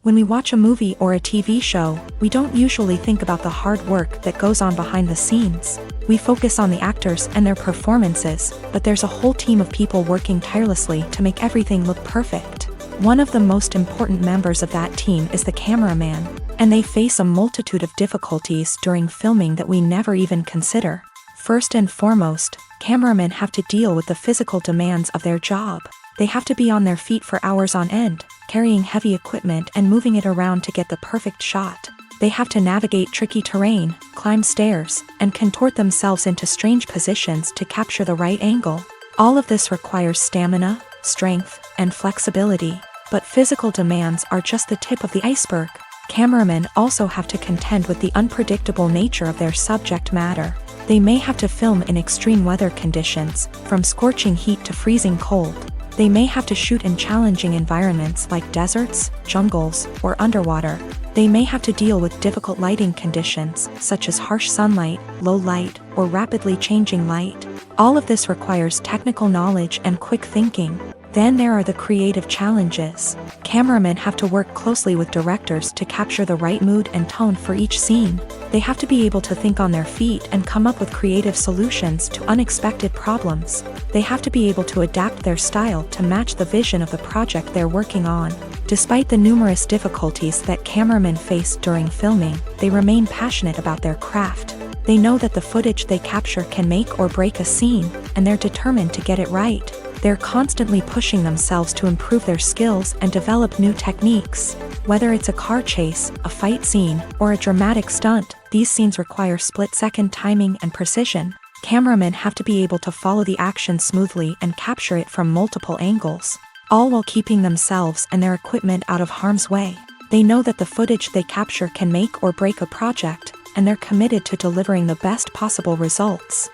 [SPEAKER 1] When we watch a movie or a TV show, we don't usually think about the hard work that goes on behind the scenes. We focus on the actors and their performances, but there's a whole team of people working tirelessly to make everything look perfect. One of the most important members of that team is the cameraman, and they face a multitude of difficulties during filming that we never even consider. First and foremost, cameramen have to deal with the physical demands of their job. They have to be on their feet for hours on end, carrying heavy equipment and moving it around to get the perfect shot. They have to navigate tricky terrain, climb stairs, and contort themselves into strange positions to capture the right angle. All of this requires stamina, strength, and flexibility. But physical demands are just the tip of the iceberg. Cameramen also have to contend with the unpredictable nature of their subject matter. They may have to film in extreme weather conditions, from scorching heat to freezing cold. They may have to shoot in challenging environments like deserts, jungles, or underwater. They may have to deal with difficult lighting conditions, such as harsh sunlight, low light, or rapidly changing light. All of this requires technical knowledge and quick thinking. Then there are the creative challenges. Cameramen have to work closely with directors to capture the right mood and tone for each scene. They have to be able to think on their feet and come up with creative solutions to unexpected problems. They have to be able to adapt their style to match the vision of the project they're working on. Despite the numerous difficulties that cameramen face during filming, they remain passionate about their craft. They know that the footage they capture can make or break a scene, and they're determined to get it right. They're constantly pushing themselves to improve their skills and develop new techniques. Whether it's a car chase, a fight scene, or a dramatic stunt, these scenes require split-second timing and precision. Cameramen have to be able to follow the action smoothly and capture it from multiple angles, all while keeping themselves and their equipment out of harm's way. They know that the footage they capture can make or break a project, and they're committed to delivering the best possible results.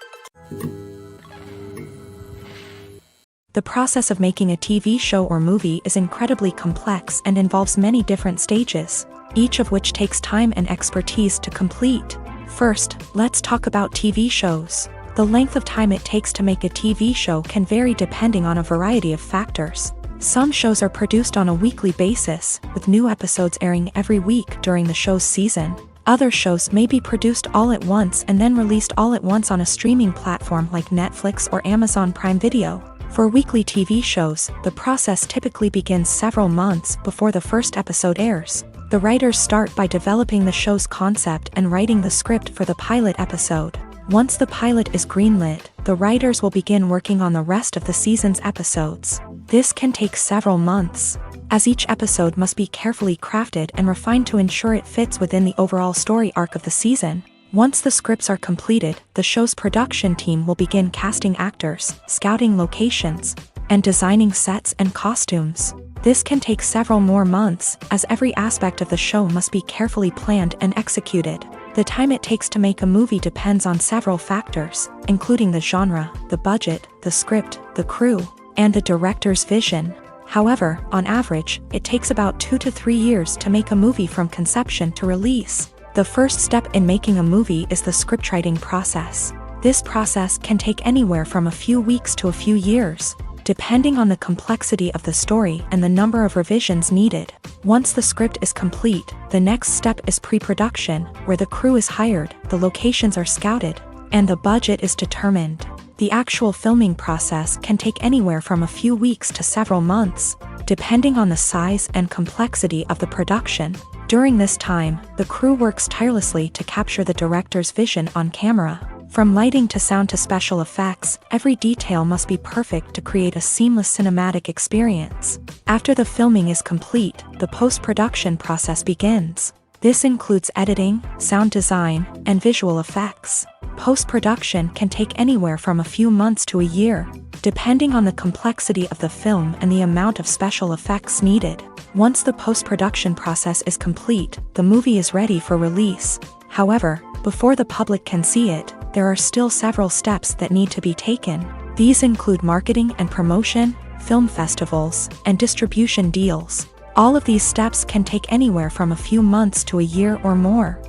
[SPEAKER 1] The process of making a TV show or movie is incredibly complex and involves many different stages, each of which takes time and expertise to complete. First, let's talk about TV shows. The length of time it takes to make a TV show can vary depending on a variety of factors. Some shows are produced on a weekly basis, with new episodes airing every week during the show's season. Other shows may be produced all at once and then released all at once on a streaming platform like Netflix or Amazon Prime Video. For weekly TV shows, the process typically begins several months before the first episode airs. The writers start by developing the show's concept and writing the script for the pilot episode. Once the pilot is greenlit, the writers will begin working on the rest of the season's episodes. This can take several months, as each episode must be carefully crafted and refined to ensure it fits within the overall story arc of the season. Once the scripts are completed, the show's production team will begin casting actors, scouting locations, and designing sets and costumes. This can take several more months, as every aspect of the show must be carefully planned and executed. The time it takes to make a movie depends on several factors, including the genre, the budget, the script, the crew, and the director's vision. However, on average, it takes about 2 to 3 years to make a movie from conception to release. The first step in making a movie is the scriptwriting process. This process can take anywhere from a few weeks to a few years, depending on the complexity of the story and the number of revisions needed. Once the script is complete, the next step is pre-production, where the crew is hired, the locations are scouted, and the budget is determined. The actual filming process can take anywhere from a few weeks to several months, depending on the size and complexity of the production. During this time, the crew works tirelessly to capture the director's vision on camera. From lighting to sound to special effects, every detail must be perfect to create a seamless cinematic experience. After the filming is complete, the post-production process begins. This includes editing, sound design, and visual effects. Post-production can take anywhere from a few months to a year, depending on the complexity of the film and the amount of special effects needed. Once the post-production process is complete, the movie is ready for release. However, before the public can see it, there are still several steps that need to be taken. These include marketing and promotion, film festivals, and distribution deals. All of these steps can take anywhere from a few months to a year or more.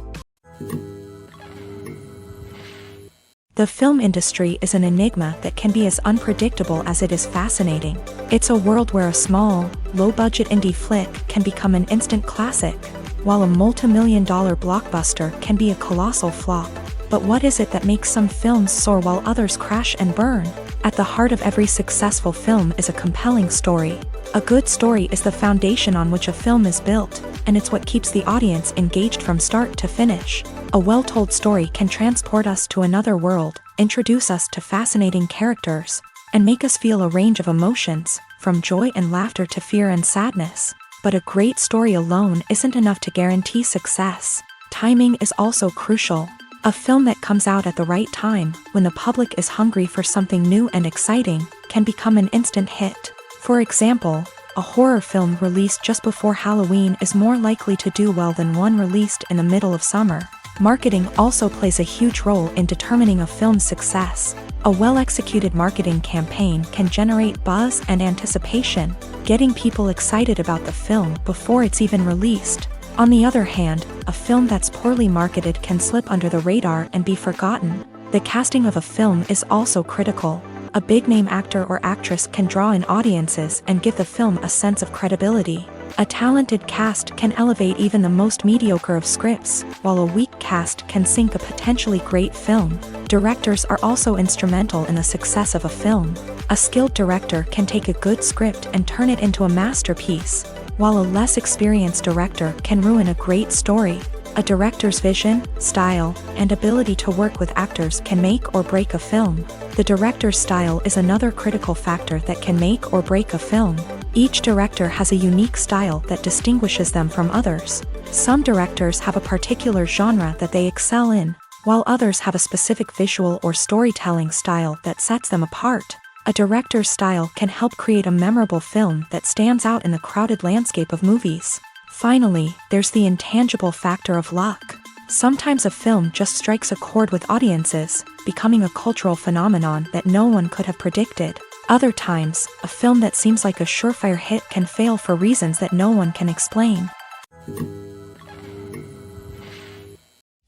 [SPEAKER 1] The film industry is an enigma that can be as unpredictable as it is fascinating. It's a world where a small, low-budget indie flick can become an instant classic, while a multi-million-dollar blockbuster can be a colossal flop. But what is it that makes some films soar while others crash and burn? At the heart of every successful film is a compelling story. A good story is the foundation on which a film is built, and it's what keeps the audience engaged from start to finish. A well-told story can transport us to another world, introduce us to fascinating characters, and make us feel a range of emotions, from joy and laughter to fear and sadness. But a great story alone isn't enough to guarantee success. Timing is also crucial. A film that comes out at the right time, when the public is hungry for something new and exciting, can become an instant hit. For example, a horror film released just before Halloween is more likely to do well than one released in the middle of summer. Marketing also plays a huge role in determining a film's success. A well-executed marketing campaign can generate buzz and anticipation, getting people excited about the film before it's even released. On the other hand, a film that's poorly marketed can slip under the radar and be forgotten. The casting of a film is also critical. A big-name actor or actress can draw in audiences and give the film a sense of credibility. A talented cast can elevate even the most mediocre of scripts, while a weak cast can sink a potentially great film. Directors are also instrumental in the success of a film. A skilled director can take a good script and turn it into a masterpiece, while a less experienced director can ruin a great story. A director's vision, style, and ability to work with actors can make or break a film. The director's style is another critical factor that can make or break a film. Each director has a unique style that distinguishes them from others. Some directors have a particular genre that they excel in, while others have a specific visual or storytelling style that sets them apart. A director's style can help create a memorable film that stands out in the crowded landscape of movies. Finally, there's the intangible factor of luck. Sometimes a film just strikes a chord with audiences, becoming a cultural phenomenon that no one could have predicted. Other times, a film that seems like a surefire hit can fail for reasons that no one can explain.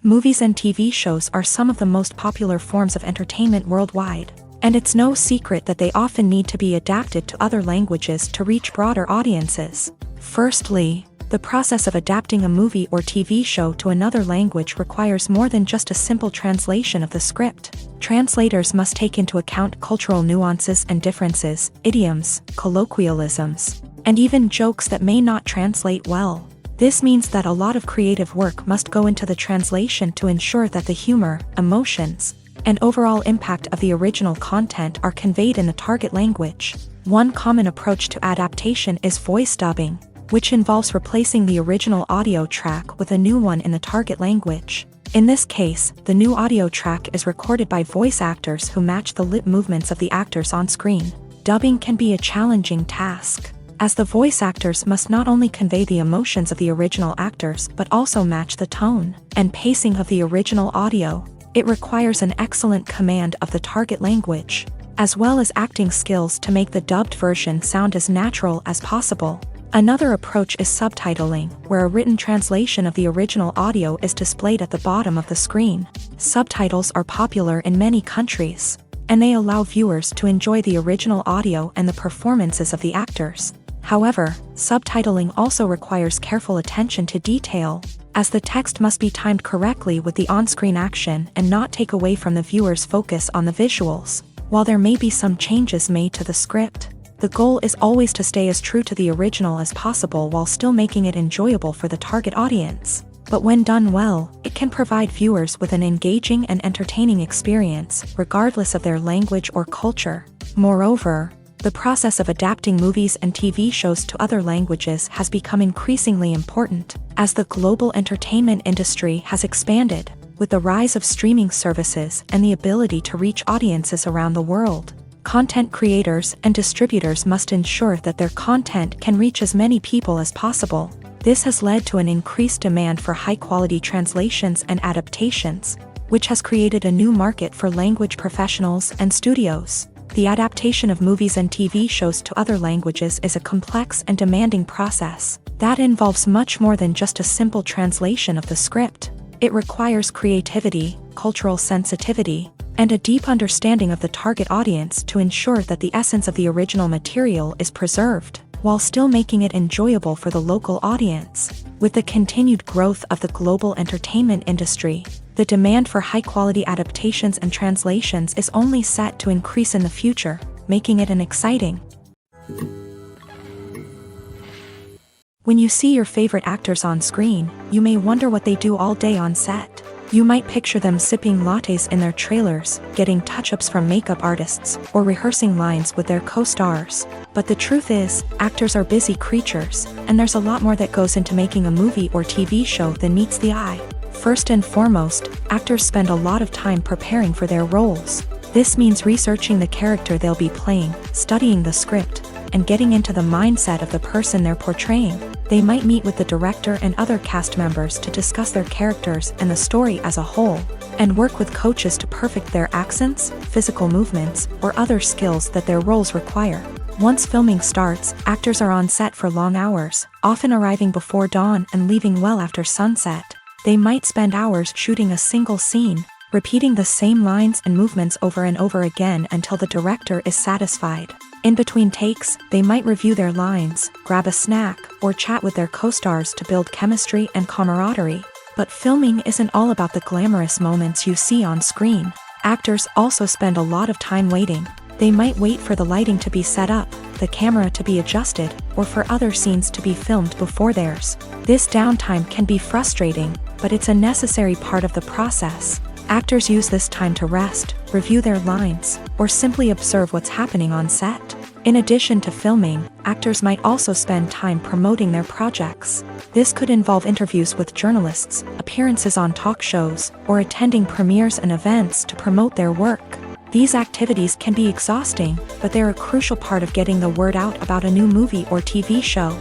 [SPEAKER 1] Movies and TV shows are some of the most popular forms of entertainment worldwide, and it's no secret that they often need to be adapted to other languages to reach broader audiences. Firstly, the process of adapting a movie or TV show to another language requires more than just a simple translation of the script. Translators must take into account cultural nuances and differences, idioms, colloquialisms, and even jokes that may not translate well. This means that a lot of creative work must go into the translation to ensure that the humor, emotions, and overall impact of the original content are conveyed in the target language. One common approach to adaptation is voice dubbing, which involves replacing the original audio track with a new one in the target language. In this case, the new audio track is recorded by voice actors who match the lip movements of the actors on screen. Dubbing can be a challenging task, as the voice actors must not only convey the emotions of the original actors but also match the tone and pacing of the original audio. It requires an excellent command of the target language. as well as acting skills to make the dubbed version sound as natural as possible. Another approach is subtitling, where a written translation of the original audio is displayed at the bottom of the screen. Subtitles are popular in many countries, and they allow viewers to enjoy the original audio and the performances of the actors. However, subtitling also requires careful attention to detail, as the text must be timed correctly with the on-screen action and not take away from the viewer's focus on the visuals. While there may be some changes made to the script, the goal is always to stay as true to the original as possible while still making it enjoyable for the target audience. But when done well, it can provide viewers with an engaging and entertaining experience, regardless of their language or culture. Moreover, the process of adapting movies and TV shows to other languages has become increasingly important, as the global entertainment industry has expanded, with the rise of streaming services and the ability to reach audiences around the world. Content creators and distributors must ensure that their content can reach as many people as possible. This has led to an increased demand for high-quality translations and adaptations, which has created a new market for language professionals and studios. The adaptation of movies and TV shows to other languages is a complex and demanding process that involves much more than just a simple translation of the script. It requires creativity, cultural sensitivity, and a deep understanding of the target audience to ensure that the essence of the original material is preserved, while still making it enjoyable for the local audience. With the continued growth of the global entertainment industry, the demand for high-quality adaptations and translations is only set to increase in the future, making it an exciting. When you see your favorite actors on screen, you may wonder what they do all day on set. You might picture them sipping lattes in their trailers, getting touch-ups from makeup artists, or rehearsing lines with their co-stars. But the truth is, actors are busy creatures, and there's a lot more that goes into making a movie or TV show than meets the eye. First and foremost, actors spend a lot of time preparing for their roles. This means researching the character they'll be playing, studying the script, and getting into the mindset of the person they're portraying. They might meet with the director and other cast members to discuss their characters and the story as a whole, and work with coaches to perfect their accents, physical movements, or other skills that their roles require. Once filming starts, actors are on set for long hours, often arriving before dawn and leaving well after sunset. They might spend hours shooting a single scene, repeating the same lines and movements over and over again until the director is satisfied. In between takes, they might review their lines, grab a snack, or chat with their co-stars to build chemistry and camaraderie. But filming isn't all about the glamorous moments you see on screen. Actors also spend a lot of time waiting. They might wait for the lighting to be set up, the camera to be adjusted, or for other scenes to be filmed before theirs. This downtime can be frustrating, but it's a necessary part of the process. Actors use this time to rest, review their lines, or simply observe what's happening on set. In addition to filming, actors might also spend time promoting their projects. This could involve interviews with journalists, appearances on talk shows, or attending premieres and events to promote their work. These activities can be exhausting, but they're a crucial part of getting the word out about a new movie or TV show.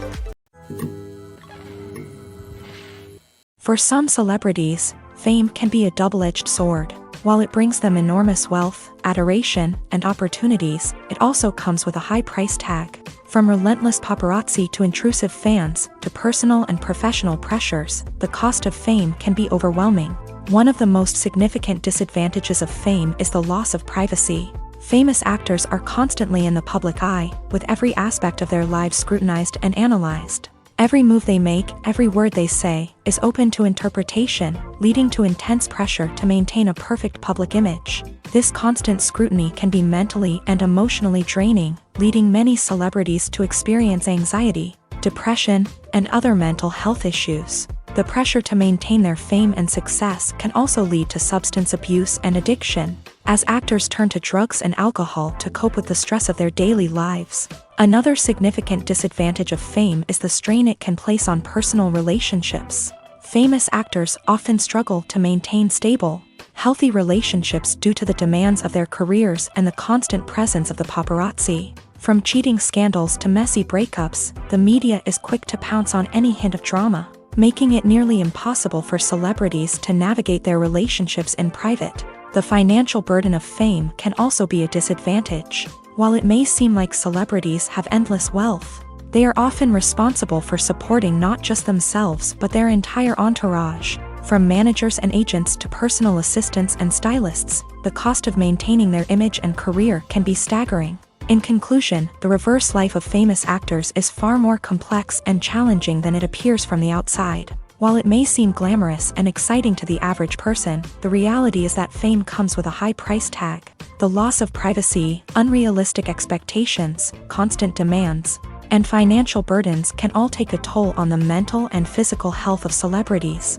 [SPEAKER 1] For some celebrities, fame can be a double-edged sword. While it brings them enormous wealth, adoration, and opportunities, it also comes with a high price tag. From relentless paparazzi to intrusive fans, to personal and professional pressures, the cost of fame can be overwhelming. One of the most significant disadvantages of fame is the loss of privacy. Famous actors are constantly in the public eye, with every aspect of their lives scrutinized and analyzed. Every move they make, every word they say, is open to interpretation, leading to intense pressure to maintain a perfect public image. This constant scrutiny can be mentally and emotionally draining, leading many celebrities to experience anxiety, depression, and other mental health issues. The pressure to maintain their fame and success can also lead to substance abuse and addiction, as actors turn to drugs and alcohol to cope with the stress of their daily lives. Another significant disadvantage of fame is the strain it can place on personal relationships. Famous actors often struggle to maintain stable, healthy relationships due to the demands of their careers and the constant presence of the paparazzi. From cheating scandals to messy breakups, the media is quick to pounce on any hint of drama, making it nearly impossible for celebrities to navigate their relationships in private. The financial burden of fame can also be a disadvantage. While it may seem like celebrities have endless wealth, they are often responsible for supporting not just themselves but their entire entourage. From managers and agents to personal assistants and stylists, the cost of maintaining their image and career can be staggering. In conclusion, the reverse life of famous actors is far more complex and challenging than it appears from the outside. While it may seem glamorous and exciting to the average person, the reality is that fame comes with a high price tag. The loss of privacy, unrealistic expectations, constant demands, and financial burdens can all take a toll on the mental and physical health of celebrities.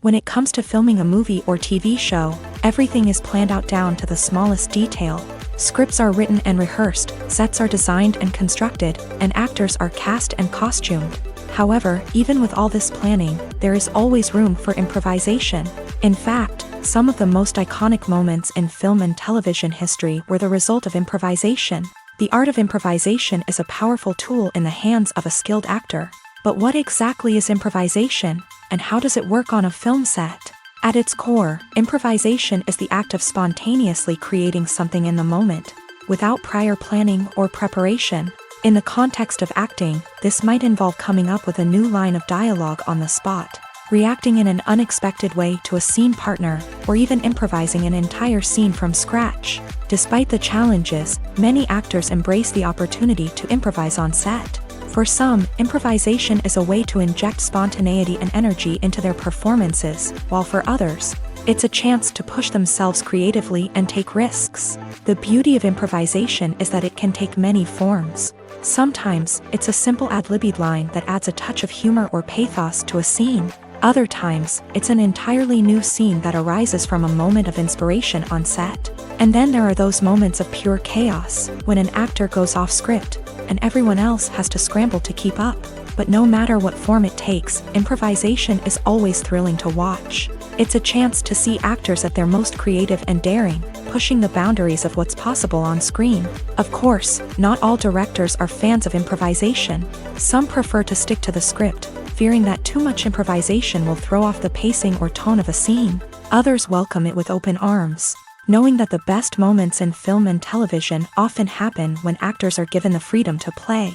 [SPEAKER 1] When it comes to filming a movie or TV show, everything is planned out down to the smallest detail. Scripts are written and rehearsed, sets are designed and constructed, and actors are cast and costumed. However, even with all this planning, there is always room for improvisation. In fact, some of the most iconic moments in film and television history were the result of improvisation. The art of improvisation is a powerful tool in the hands of a skilled actor. But what exactly is improvisation, and how does it work on a film set? At its core, improvisation is the act of spontaneously creating something in the moment, without prior planning or preparation. In the context of acting, this might involve coming up with a new line of dialogue on the spot, reacting in an unexpected way to a scene partner, or even improvising an entire scene from scratch. Despite the challenges, many actors embrace the opportunity to improvise on set. For some, improvisation is a way to inject spontaneity and energy into their performances, while for others, it's a chance to push themselves creatively and take risks. The beauty of improvisation is that it can take many forms. Sometimes, it's a simple ad-libbed line that adds a touch of humor or pathos to a scene. Other times, it's an entirely new scene that arises from a moment of inspiration on set. And then there are those moments of pure chaos, when an actor goes off script, and everyone else has to scramble to keep up. But no matter what form it takes, improvisation is always thrilling to watch. It's a chance to see actors at their most creative and daring, pushing the boundaries of what's possible on screen. Of course, not all directors are fans of improvisation. Some prefer to stick to the script, fearing that too much improvisation will throw off the pacing or tone of a scene. Others welcome it with open arms, knowing that the best moments in film and television often happen when actors are given the freedom to play.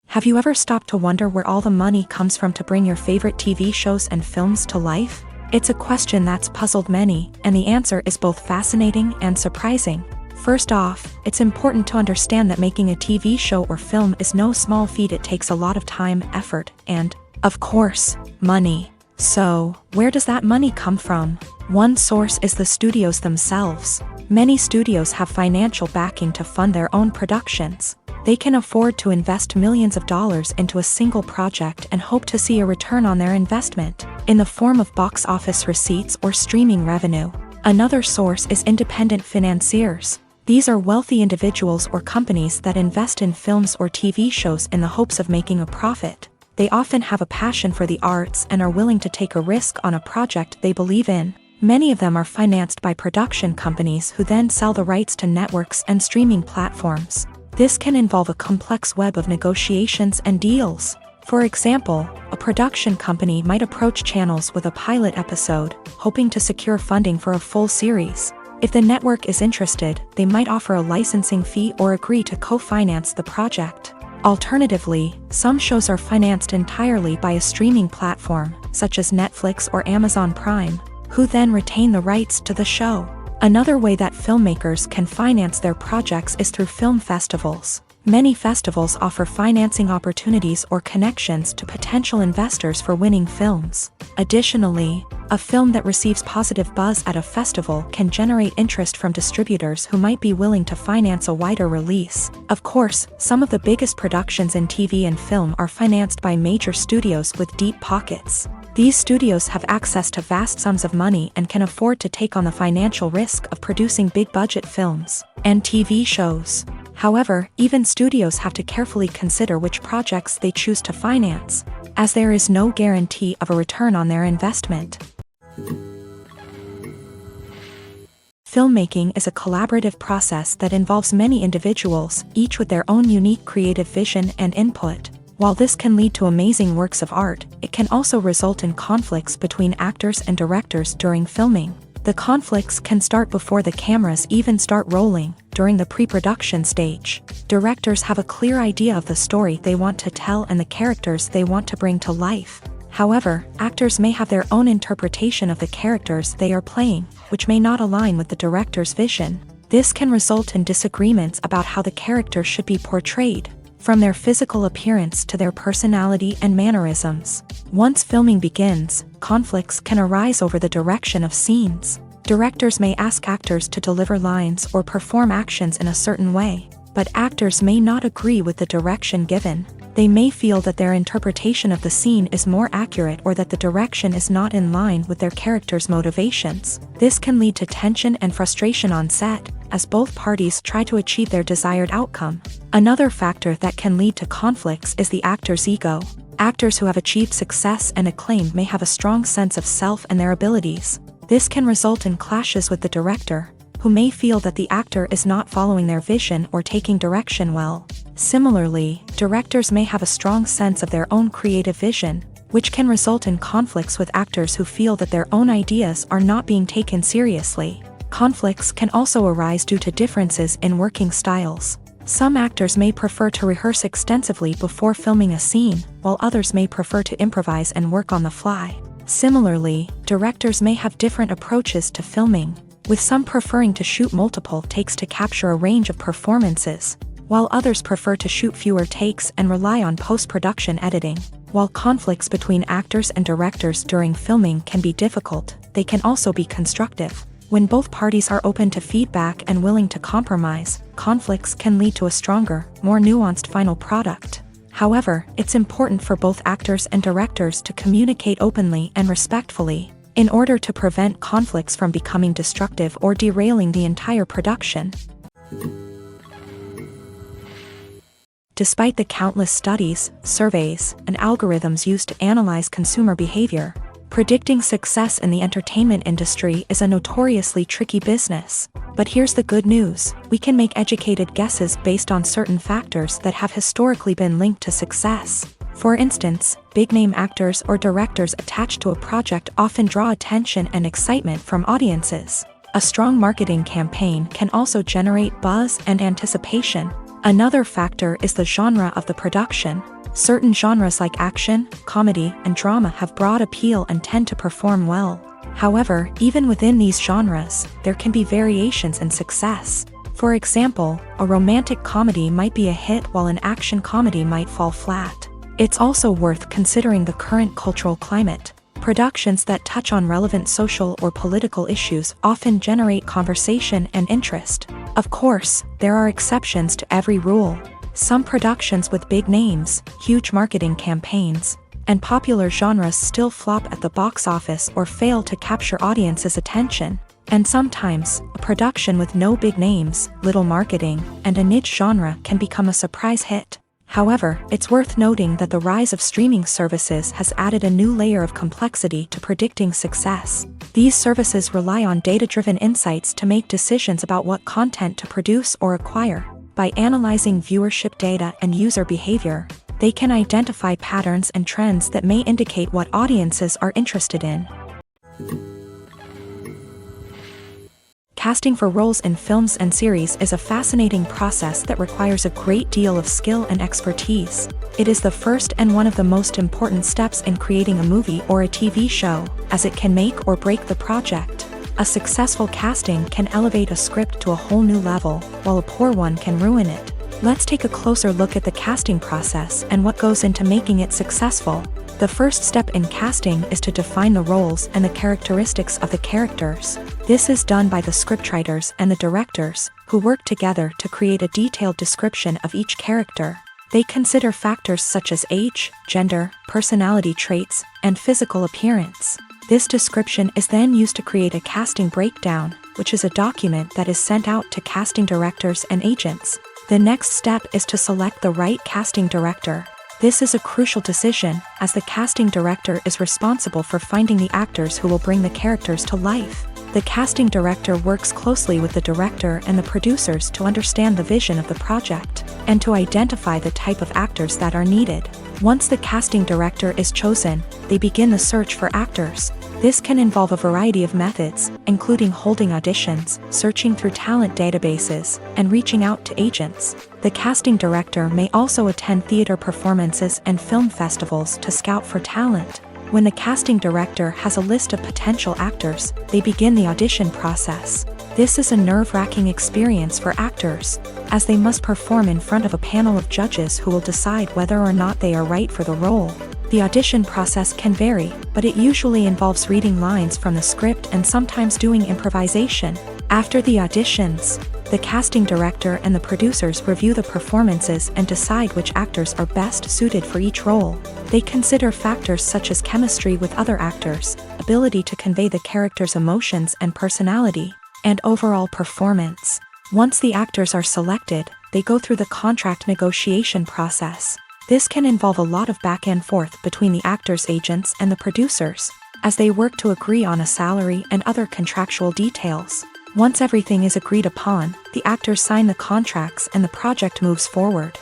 [SPEAKER 1] Have you ever stopped to wonder where all the money comes from to bring your favorite TV shows and films to life? It's a question that's puzzled many, and the answer is both fascinating and surprising. First off, it's important to understand that making a TV show or film is no small feat. It takes a lot of time, effort, and, of course, money. So, where does that money come from? One source is the studios themselves. Many studios have financial backing to fund their own productions. They can afford to invest millions of dollars into a single project and hope to see a return on their investment, in the form of box office receipts or streaming revenue. Another source is independent financiers. These are wealthy individuals or companies that invest in films or TV shows in the hopes of making a profit. They often have a passion for the arts and are willing to take a risk on a project they believe in. Many of them are financed by production companies who then sell the rights to networks and streaming platforms. This can involve a complex web of negotiations and deals. For example, a production company might approach channels with a pilot episode, hoping to secure funding for a full series. If the network is interested, they might offer a licensing fee or agree to co-finance the project. Alternatively, some shows are financed entirely by a streaming platform, such as Netflix or Amazon Prime, who then retain the rights to the show. Another way that filmmakers can finance their projects is through film festivals. Many festivals offer financing opportunities or connections to potential investors for winning films. Additionally, a film that receives positive buzz at a festival can generate interest from distributors who might be willing to finance a wider release. Of course, some of the biggest productions in TV and film are financed by major studios with deep pockets. These studios have access to vast sums of money and can afford to take on the financial risk of producing big-budget films and TV shows. However, even studios have to carefully consider which projects they choose to finance, as there is no guarantee of a return on their investment. Filmmaking is a collaborative process that involves many individuals, each with their own unique creative vision and input. While this can lead to amazing works of art, it can also result in conflicts between actors and directors during filming. The conflicts can start before the cameras even start rolling, during the pre-production stage. Directors have a clear idea of the story they want to tell and the characters they want to bring to life. However, actors may have their own interpretation of the characters they are playing, which may not align with the director's vision. This can result in disagreements about how the character should be portrayed, from their physical appearance to their personality and mannerisms. Once filming begins, conflicts can arise over the direction of scenes. Directors may ask actors to deliver lines or perform actions in a certain way, but actors may not agree with the direction given. They may feel that their interpretation of the scene is more accurate or that the direction is not in line with their character's motivations. This can lead to tension and frustration on set, as both parties try to achieve their desired outcome. Another factor that can lead to conflicts is the actor's ego. Actors who have achieved success and acclaim may have a strong sense of self and their abilities. This can result in clashes with the director, who may feel that the actor is not following their vision or taking direction well. Similarly, directors may have a strong sense of their own creative vision, which can result in conflicts with actors who feel that their own ideas are not being taken seriously. Conflicts can also arise due to differences in working styles. Some actors may prefer to rehearse extensively before filming a scene, while others may prefer to improvise and work on the fly. Similarly, directors may have different approaches to filming, with some preferring to shoot multiple takes to capture a range of performances, while others prefer to shoot fewer takes and rely on post-production editing. While conflicts between actors and directors during filming can be difficult, they can also be constructive. When both parties are open to feedback and willing to compromise, conflicts can lead to a stronger, more nuanced final product. However, it's important for both actors and directors to communicate openly and respectfully, in order to prevent conflicts from becoming destructive or derailing the entire production. Despite the countless studies, surveys, and algorithms used to analyze consumer behavior, predicting success in the entertainment industry is a notoriously tricky business. But here's the good news: we can make educated guesses based on certain factors that have historically been linked to success. For instance, big-name actors or directors attached to a project often draw attention and excitement from audiences. A strong marketing campaign can also generate buzz and anticipation. Another factor is the genre of the production. Certain genres like action, comedy, and drama have broad appeal and tend to perform well. However, even within these genres, there can be variations in success. For example, a romantic comedy might be a hit while an action comedy might fall flat. It's also worth considering the current cultural climate. Productions that touch on relevant social or political issues often generate conversation and interest. Of course, there are exceptions to every rule. Some productions with big names, huge marketing campaigns, and popular genres still flop at the box office or fail to capture audiences' attention. And sometimes, a production with no big names, little marketing, and a niche genre can become a surprise hit. However, it's worth noting that the rise of streaming services has added a new layer of complexity to predicting success. These services rely on data-driven insights to make decisions about what content to produce or acquire. By analyzing viewership data and user behavior, they can identify patterns and trends that may indicate what audiences are interested in. Casting for roles in films and series is a fascinating process that requires a great deal of skill and expertise. It is the first and one of the most important steps in creating a movie or a TV show, as it can make or break the project. A successful casting can elevate a script to a whole new level, while a poor one can ruin it. Let's take a closer look at the casting process and what goes into making it successful. The first step in casting is to define the roles and the characteristics of the characters. This is done by the scriptwriters and the directors, who work together to create a detailed description of each character. They consider factors such as age, gender, personality traits, and physical appearance. This description is then used to create a casting breakdown, which is a document that is sent out to casting directors and agents. The next step is to select the right casting director. This is a crucial decision, as the casting director is responsible for finding the actors who will bring the characters to life. The casting director works closely with the director and the producers to understand the vision of the project, and to identify the type of actors that are needed. Once the casting director is chosen, they begin the search for actors. This can involve a variety of methods, including holding auditions, searching through talent databases, and reaching out to agents. The casting director may also attend theater performances and film festivals to scout for talent. When the casting director has a list of potential actors, they begin the audition process. This is a nerve-wracking experience for actors, as they must perform in front of a panel of judges who will decide whether or not they are right for the role. The audition process can vary, but it usually involves reading lines from the script and sometimes doing improvisation. After the auditions, the casting director and the producers review the performances and decide which actors are best suited for each role. They consider factors such as chemistry with other actors, ability to convey the character's emotions and personality, and overall performance. Once the actors are selected, they go through the contract negotiation process. This can involve a lot of back and forth between the actors' agents and the producers, as they work to agree on a salary and other contractual details. Once everything is agreed upon, the actors sign the contracts and the project moves forward.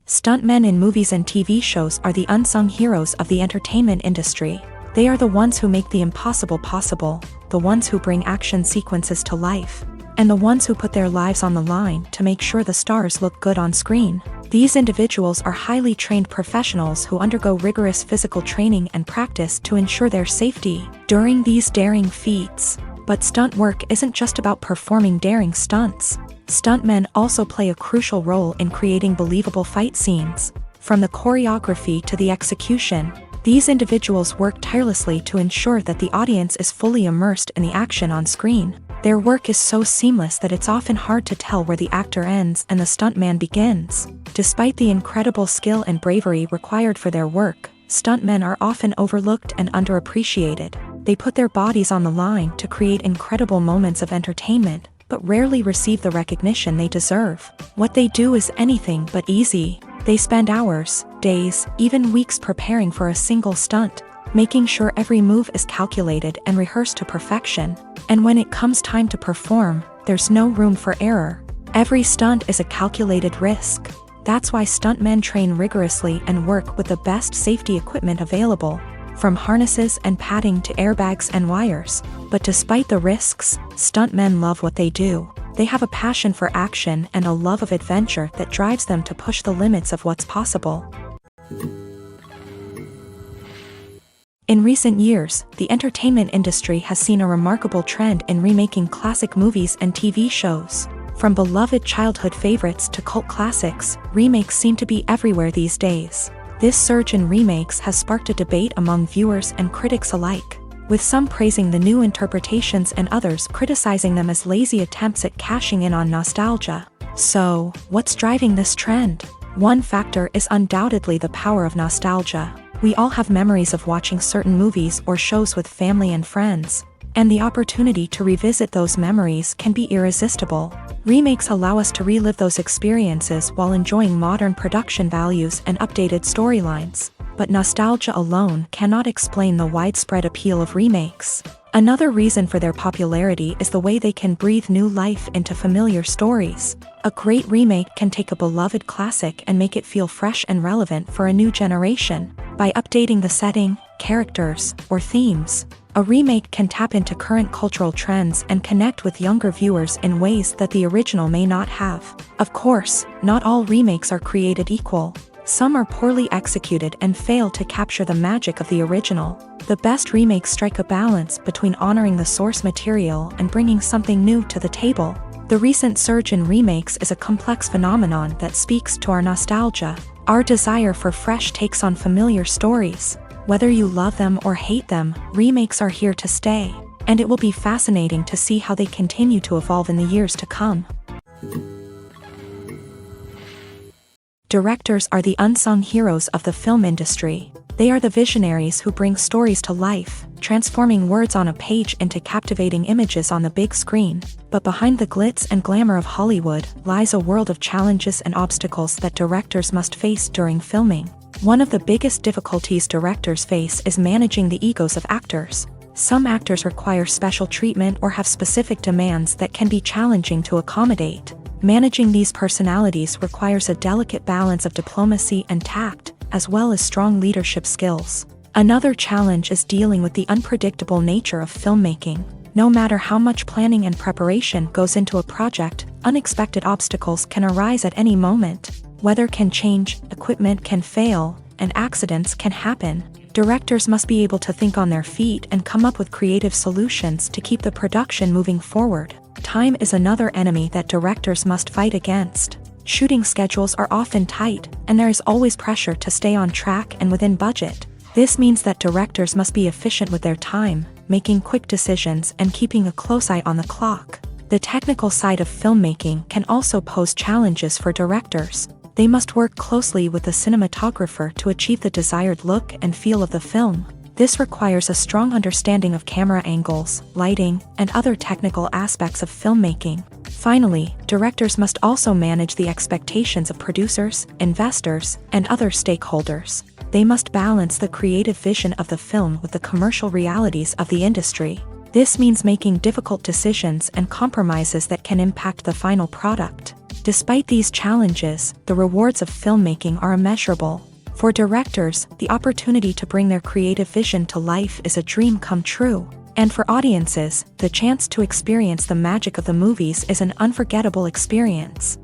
[SPEAKER 1] Stuntmen in movies and TV shows are the unsung heroes of the entertainment industry. They are the ones who make the impossible possible, the ones who bring action sequences to life, and the ones who put their lives on the line to make sure the stars look good on screen. These individuals are highly trained professionals who undergo rigorous physical training and practice to ensure their safety during these daring feats. But stunt work isn't just about performing daring stunts. Stuntmen also play a crucial role in creating believable fight scenes. From the choreography to the execution, these individuals work tirelessly to ensure that the audience is fully immersed in the action on screen. Their work is so seamless that it's often hard to tell where the actor ends and the stuntman begins. Despite the incredible skill and bravery required for their work, stuntmen are often overlooked and underappreciated. They put their bodies on the line to create incredible moments of entertainment, but rarely receive the recognition they deserve. What they do is anything but easy. They spend hours, days, even weeks preparing for a single stunt, making sure every move is calculated and rehearsed to perfection. And when it comes time to perform, there's no room for error. Every stunt is a calculated risk. That's why stuntmen train rigorously and work with the best safety equipment available, from harnesses and padding to airbags and wires. But despite the risks, stuntmen love what they do. They have a passion for action and a love of adventure that drives them to push the limits of what's possible. In recent years, the entertainment industry has seen a remarkable trend in remaking classic movies and TV shows. From beloved childhood favorites to cult classics, remakes seem to be everywhere these days. This surge in remakes has sparked a debate among viewers and critics alike, with some praising the new interpretations and others criticizing them as lazy attempts at cashing in on nostalgia. So, what's driving this trend? One factor is undoubtedly the power of nostalgia. We all have memories of watching certain movies or shows with family and friends, and the opportunity to revisit those memories can be irresistible. Remakes allow us to relive those experiences while enjoying modern production values and updated storylines. But nostalgia alone cannot explain the widespread appeal of remakes. Another reason for their popularity is the way they can breathe new life into familiar stories. A great remake can take a beloved classic and make it feel fresh and relevant for a new generation. By updating the setting, characters, or themes, a remake can tap into current cultural trends and connect with younger viewers in ways that the original may not have. Of course, not all remakes are created equal. Some are poorly executed and fail to capture the magic of the original. The best remakes strike a balance between honoring the source material and bringing something new to the table. The recent surge in remakes is a complex phenomenon that speaks to our nostalgia, our desire for fresh takes on familiar stories. Whether you love them or hate them, remakes are here to stay, and it will be fascinating to see how they continue to evolve in the years to come. Directors are the unsung heroes of the film industry. They are the visionaries who bring stories to life, transforming words on a page into captivating images on the big screen. But behind the glitz and glamour of Hollywood lies a world of challenges and obstacles that directors must face during filming. One of the biggest difficulties directors face is managing the egos of actors. Some actors require special treatment or have specific demands that can be challenging to accommodate. Managing these personalities requires a delicate balance of diplomacy and tact, as well as strong leadership skills. Another challenge is dealing with the unpredictable nature of filmmaking. No matter how much planning and preparation goes into a project, unexpected obstacles can arise at any moment. Weather can change, equipment can fail, and accidents can happen. Directors must be able to think on their feet and come up with creative solutions to keep the production moving forward. Time is another enemy that directors must fight against. Shooting schedules are often tight, and there is always pressure to stay on track and within budget. This means that directors must be efficient with their time, making quick decisions and keeping a close eye on the clock. The technical side of filmmaking can also pose challenges for directors. They must work closely with the cinematographer to achieve the desired look and feel of the film. This requires a strong understanding of camera angles, lighting, and other technical aspects of filmmaking. Finally, directors must also manage the expectations of producers, investors, and other stakeholders. They must balance the creative vision of the film with the commercial realities of the industry. This means making difficult decisions and compromises that can impact the final product. Despite these challenges, the rewards of filmmaking are immeasurable. For directors, the opportunity to bring their creative vision to life is a dream come true. And for audiences, the chance to experience the magic of the movies is an unforgettable experience.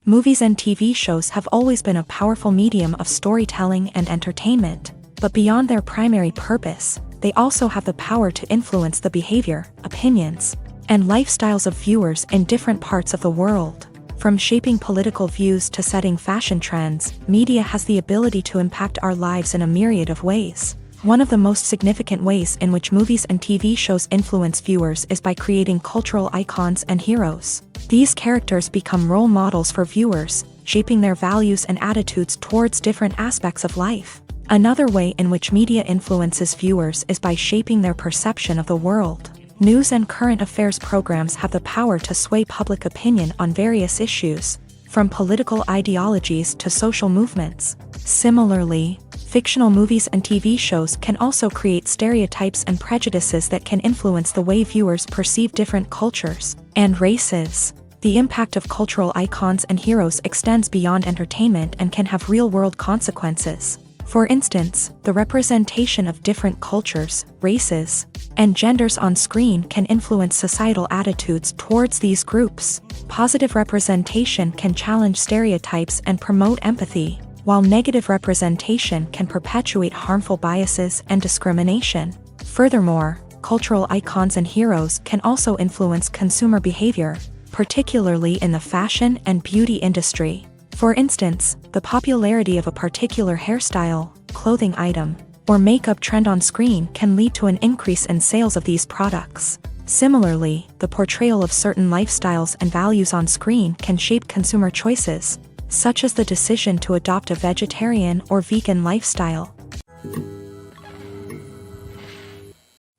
[SPEAKER 1] Movies and TV shows have always been a powerful medium of storytelling and entertainment, but beyond their primary purpose, they also have the power to influence the behavior, opinions, and lifestyles of viewers in different parts of the world. From shaping political views to setting fashion trends, media has the ability to impact our lives in a myriad of ways. One of the most significant ways in which movies and TV shows influence viewers is by creating cultural icons and heroes. These characters become role models for viewers, shaping their values and attitudes towards different aspects of life. Another way in which media influences viewers is by shaping their perception of the world. News and current affairs programs have the power to sway public opinion on various issues, from political ideologies to social movements. Similarly, fictional movies and TV shows can also create stereotypes and prejudices that can influence the way viewers perceive different cultures and races. The impact of cultural icons and heroes extends beyond entertainment and can have real-world consequences. For instance, the representation of different cultures, races, and genders on screen can influence societal attitudes towards these groups. Positive representation can challenge stereotypes and promote empathy, while negative representation can perpetuate harmful biases and discrimination. Furthermore, cultural icons and heroes can also influence consumer behavior, particularly in the fashion and beauty industry. For instance, the popularity of a particular hairstyle, clothing item, or makeup trend on screen can lead to an increase in sales of these products. Similarly, the portrayal of certain lifestyles and values on screen can shape consumer choices, such as the decision to adopt a vegetarian or vegan lifestyle.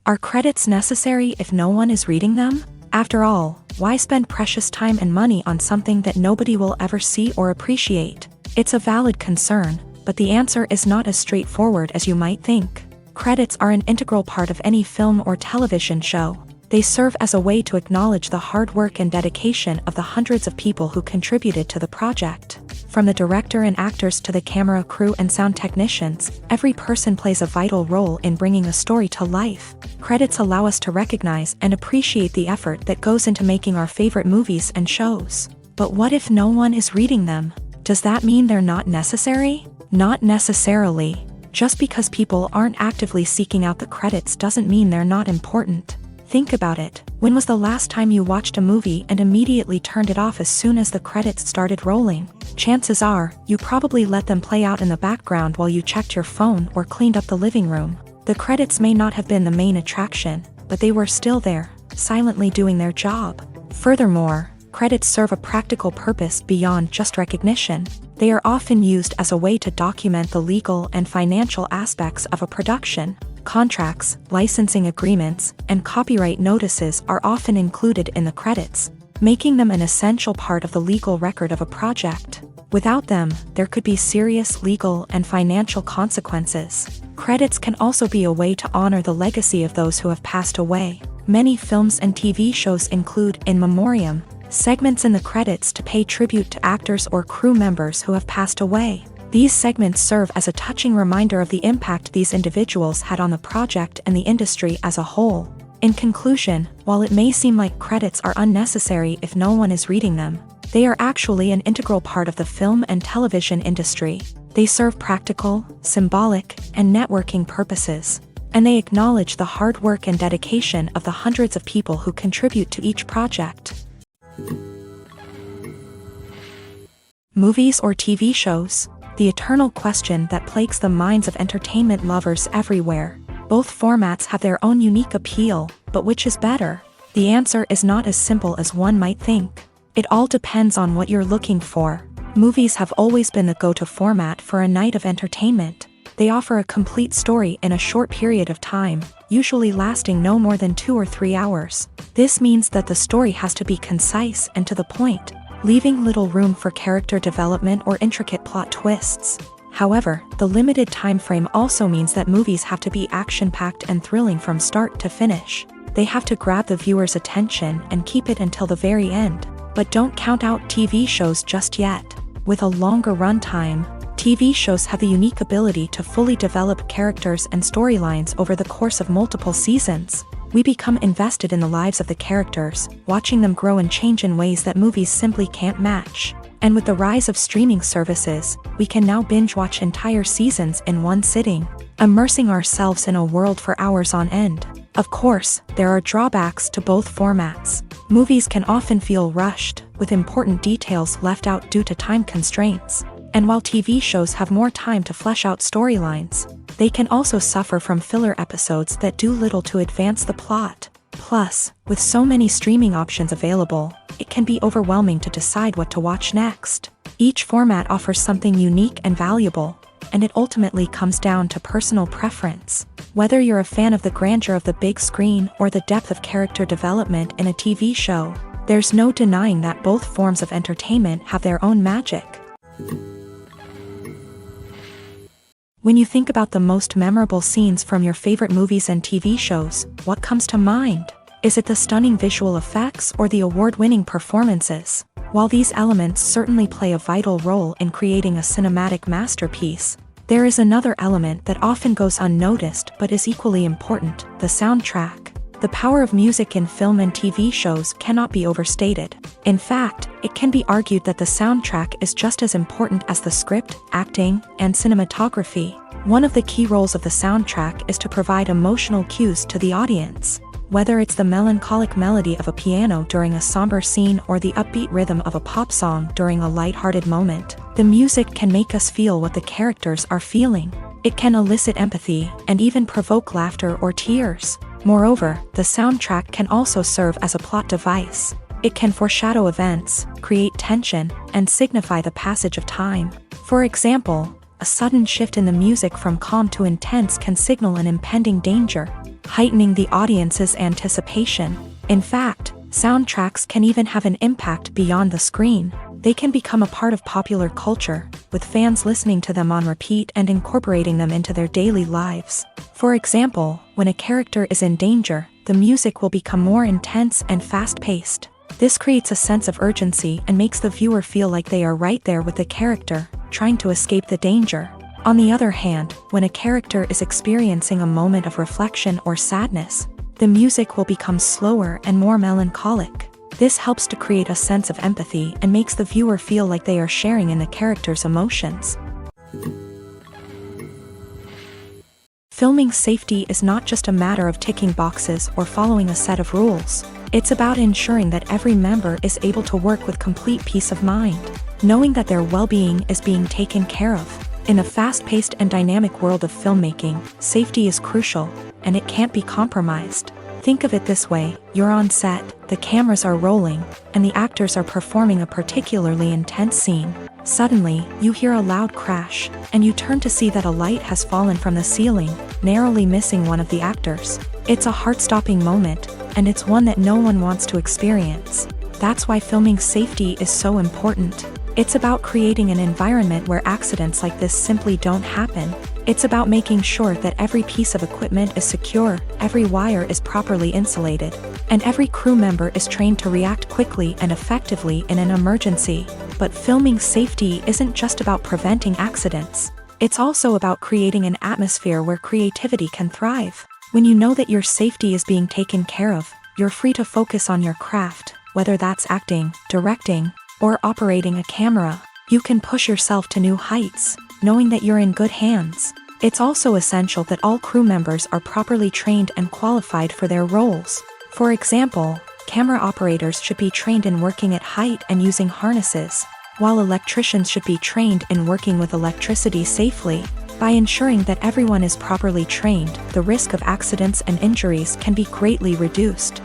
[SPEAKER 1] Are credits necessary if no one is reading them? After all, why spend precious time and money on something that nobody will ever see or appreciate? It's a valid concern, but the answer is not as straightforward as you might think. Credits are an integral part of any film or television show. They serve as a way to acknowledge the hard work and dedication of the hundreds of people who contributed to the project. From the director and actors to the camera crew and sound technicians, every person plays a vital role in bringing a story to life. Credits allow us to recognize and appreciate the effort that goes into making our favorite movies and shows. But what if no one is reading them? Does that mean they're not necessary? Not necessarily. Just because people aren't actively seeking out the credits doesn't mean they're not important. Think about it. When was the last time you watched a movie and immediately turned it off as soon as the credits started rolling? Chances are, you probably let them play out in the background while you checked your phone or cleaned up the living room. The credits may not have been the main attraction, but they were still there, silently doing their job. Furthermore, credits serve a practical purpose beyond just recognition. They are often used as a way to document the legal and financial aspects of a production. Contracts, licensing agreements, and copyright notices are often included in the credits, making them an essential part of the legal record of a project. Without them, there could be serious legal and financial consequences. Credits can also be a way to honor the legacy of those who have passed away. Many films and TV shows include in memoriam segments in the credits to pay tribute to actors or crew members who have passed away. These segments serve as a touching reminder of the impact these individuals had on the project and the industry as a whole. In conclusion, while it may seem like credits are unnecessary if no one is reading them, they are actually an integral part of the film and television industry. They serve practical, symbolic, and networking purposes, and they acknowledge the hard work and dedication of the hundreds of people who contribute to each project. Movies or TV shows? The eternal question that plagues the minds of entertainment lovers everywhere. Both formats have their own unique appeal, but which is better? The answer is not as simple as one might think. It all depends on what you're looking for. Movies have always been the go-to format for a night of entertainment. They offer a complete story in a short period of time, usually lasting no more than 2 or 3 hours. This means that the story has to be concise and to the point, leaving little room for character development or intricate plot twists. However, the limited time frame also means that movies have to be action-packed and thrilling from start to finish. They have to grab the viewer's attention and keep it until the very end. But don't count out TV shows just yet. With a longer runtime, TV shows have the unique ability to fully develop characters and storylines over the course of multiple seasons. We become invested in the lives of the characters, watching them grow and change in ways that movies simply can't match. And with the rise of streaming services, we can now binge-watch entire seasons in one sitting, immersing ourselves in a world for hours on end. Of course, there are drawbacks to both formats. Movies can often feel rushed, with important details left out due to time constraints. And while TV shows have more time to flesh out storylines, they can also suffer from filler episodes that do little to advance the plot. Plus, with so many streaming options available, it can be overwhelming to decide what to watch next. Each format offers something unique and valuable, and it ultimately comes down to personal preference. Whether you're a fan of the grandeur of the big screen or the depth of character development in a TV show, there's no denying that both forms of entertainment have their own magic. When you think about the most memorable scenes from your favorite movies and TV shows, what comes to mind? Is it the stunning visual effects or the award-winning performances? While these elements certainly play a vital role in creating a cinematic masterpiece, there is another element that often goes unnoticed but is equally important: the soundtrack. The power of music in film and TV shows cannot be overstated. In fact, it can be argued that the soundtrack is just as important as the script, acting, and cinematography. One of the key roles of the soundtrack is to provide emotional cues to the audience. Whether it's the melancholic melody of a piano during a somber scene or the upbeat rhythm of a pop song during a lighthearted moment, the music can make us feel what the characters are feeling. It can elicit empathy and even provoke laughter or tears. Moreover, the soundtrack can also serve as a plot device. It can foreshadow events, create tension, and signify the passage of time. For example, a sudden shift in the music from calm to intense can signal an impending danger, heightening the audience's anticipation. In fact, soundtracks can even have an impact beyond the screen. They can become a part of popular culture, with fans listening to them on repeat and incorporating them into their daily lives. For example, when a character is in danger, the music will become more intense and fast-paced. This creates a sense of urgency and makes the viewer feel like they are right there with the character, trying to escape the danger. On the other hand, when a character is experiencing a moment of reflection or sadness, the music will become slower and more melancholic. This helps to create a sense of empathy and makes the viewer feel like they are sharing in the character's emotions. Filming safety is not just a matter of ticking boxes or following a set of rules. It's about ensuring that every member is able to work with complete peace of mind, knowing that their well-being is being taken care of. In a fast-paced and dynamic world of filmmaking, safety is crucial, and it can't be compromised. Think of it this way: you're on set, the cameras are rolling, and the actors are performing a particularly intense scene. Suddenly, you hear a loud crash, and you turn to see that a light has fallen from the ceiling, narrowly missing one of the actors. It's a heart-stopping moment, and it's one that no one wants to experience. That's why filming safety is so important. It's about creating an environment where accidents like this simply don't happen. It's about making sure that every piece of equipment is secure, every wire is properly insulated, and every crew member is trained to react quickly and effectively in an emergency. But filming safety isn't just about preventing accidents. It's also about creating an atmosphere where creativity can thrive. When you know that your safety is being taken care of, you're free to focus on your craft, whether that's acting, directing, or operating a camera. You can push yourself to new heights, knowing that you're in good hands. It's also essential that all crew members are properly trained and qualified for their roles. For example, camera operators should be trained in working at height and using harnesses, while electricians should be trained in working with electricity safely. By ensuring that everyone is properly trained, the risk of accidents and injuries can be greatly reduced.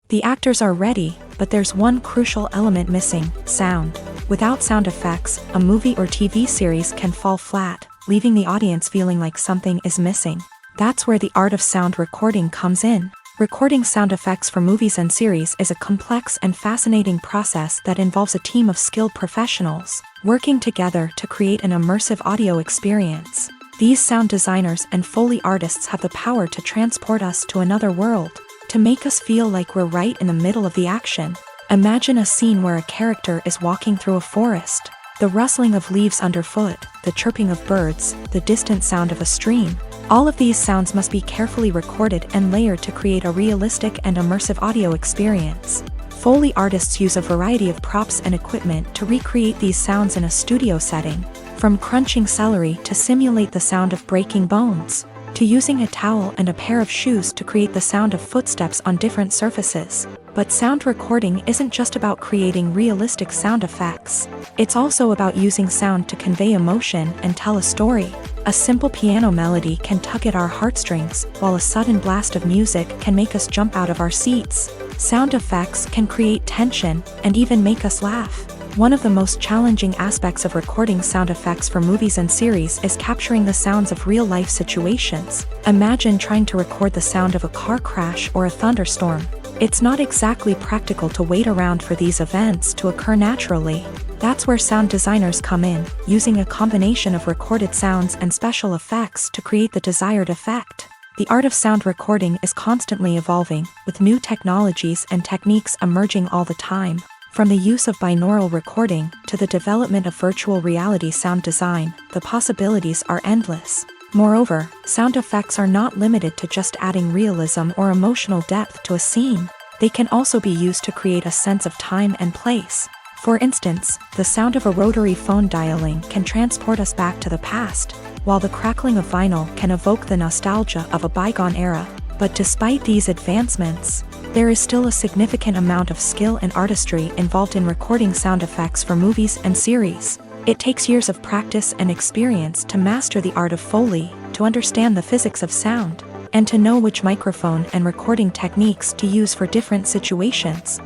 [SPEAKER 1] The actors are ready, but there's one crucial element missing: sound. Without sound effects, a movie or TV series can fall flat, leaving the audience feeling like something is missing. That's where the art of sound recording comes in. Recording sound effects for movies and series is a complex and fascinating process that involves a team of skilled professionals working together to create an immersive audio experience. These sound designers and Foley artists have the power to transport us to another world, to make us feel like we're right in the middle of the action. Imagine a scene where a character is walking through a forest. The rustling of leaves underfoot, the chirping of birds, the distant sound of a stream. All of these sounds must be carefully recorded and layered to create a realistic and immersive audio experience. Foley artists use a variety of props and equipment to recreate these sounds in a studio setting, from crunching celery to simulate the sound of breaking bones, to using a towel and a pair of shoes to create the sound of footsteps on different surfaces. But sound recording isn't just about creating realistic sound effects. It's also about using sound to convey emotion and tell a story. A simple piano melody can tug at our heartstrings, while a sudden blast of music can make us jump out of our seats. Sound effects can create tension and even make us laugh. One of the most challenging aspects of recording sound effects for movies and series is capturing the sounds of real-life situations. Imagine trying to record the sound of a car crash or a thunderstorm. It's not exactly practical to wait around for these events to occur naturally. That's where sound designers come in, using a combination of recorded sounds and special effects to create the desired effect. The art of sound recording is constantly evolving, with new technologies and techniques emerging all the time. From the use of binaural recording to the development of virtual reality sound design, the possibilities are endless. Moreover, sound effects are not limited to just adding realism or emotional depth to a scene. They can also be used to create a sense of time and place. For instance, the sound of a rotary phone dialing can transport us back to the past, while the crackling of vinyl can evoke the nostalgia of a bygone era. But despite these advancements, there is still a significant amount of skill and artistry involved in recording sound effects for movies and series. It takes years of practice and experience to master the art of Foley, to understand the physics of sound, and to know which microphone and recording techniques to use for different situations.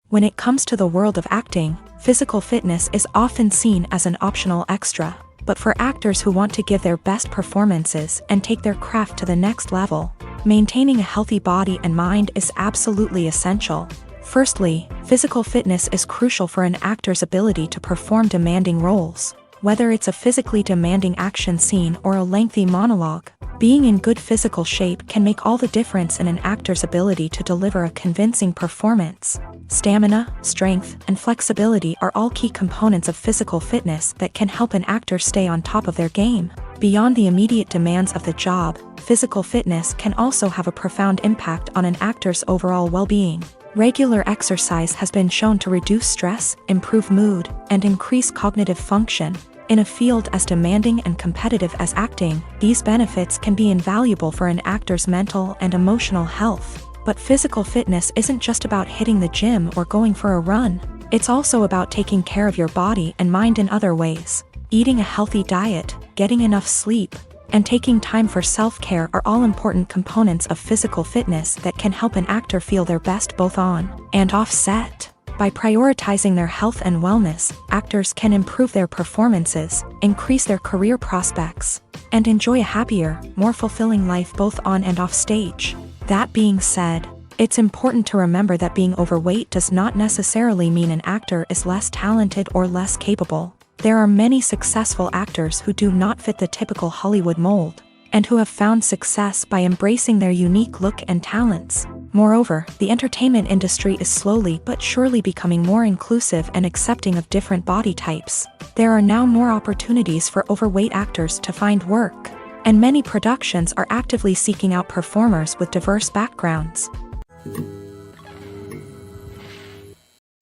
[SPEAKER 1] When it comes to the world of acting, physical fitness is often seen as an optional extra. But for actors who want to give their best performances and take their craft to the next level, maintaining a healthy body and mind is absolutely essential. Firstly, physical fitness is crucial for an actor's ability to perform demanding roles. Whether it's a physically demanding action scene or a lengthy monologue, being in good physical shape can make all the difference in an actor's ability to deliver a convincing performance. Stamina, strength, and flexibility are all key components of physical fitness that can help an actor stay on top of their game. Beyond the immediate demands of the job, physical fitness can also have a profound impact on an actor's overall well-being. Regular exercise has been shown to reduce stress, improve mood, and increase cognitive function. In a field as demanding and competitive as acting, these benefits can be invaluable for an actor's mental and emotional health. But physical fitness isn't just about hitting the gym or going for a run. It's also about taking care of your body and mind in other ways. Eating a healthy diet, getting enough sleep, and taking time for self-care are all important components of physical fitness that can help an actor feel their best both on and off set. By prioritizing their health and wellness, actors can improve their performances, increase their career prospects, and enjoy a happier, more fulfilling life both on and off stage. That being said, It's important to remember that being overweight does not necessarily mean an actor is less talented or less capable. There are many successful actors who do not fit the typical Hollywood mold, and who have found success by embracing their unique look and talents. Moreover, the entertainment industry is slowly but surely becoming more inclusive and accepting of different body types. There are now more opportunities for overweight actors to find work, and many productions are actively seeking out performers with diverse backgrounds.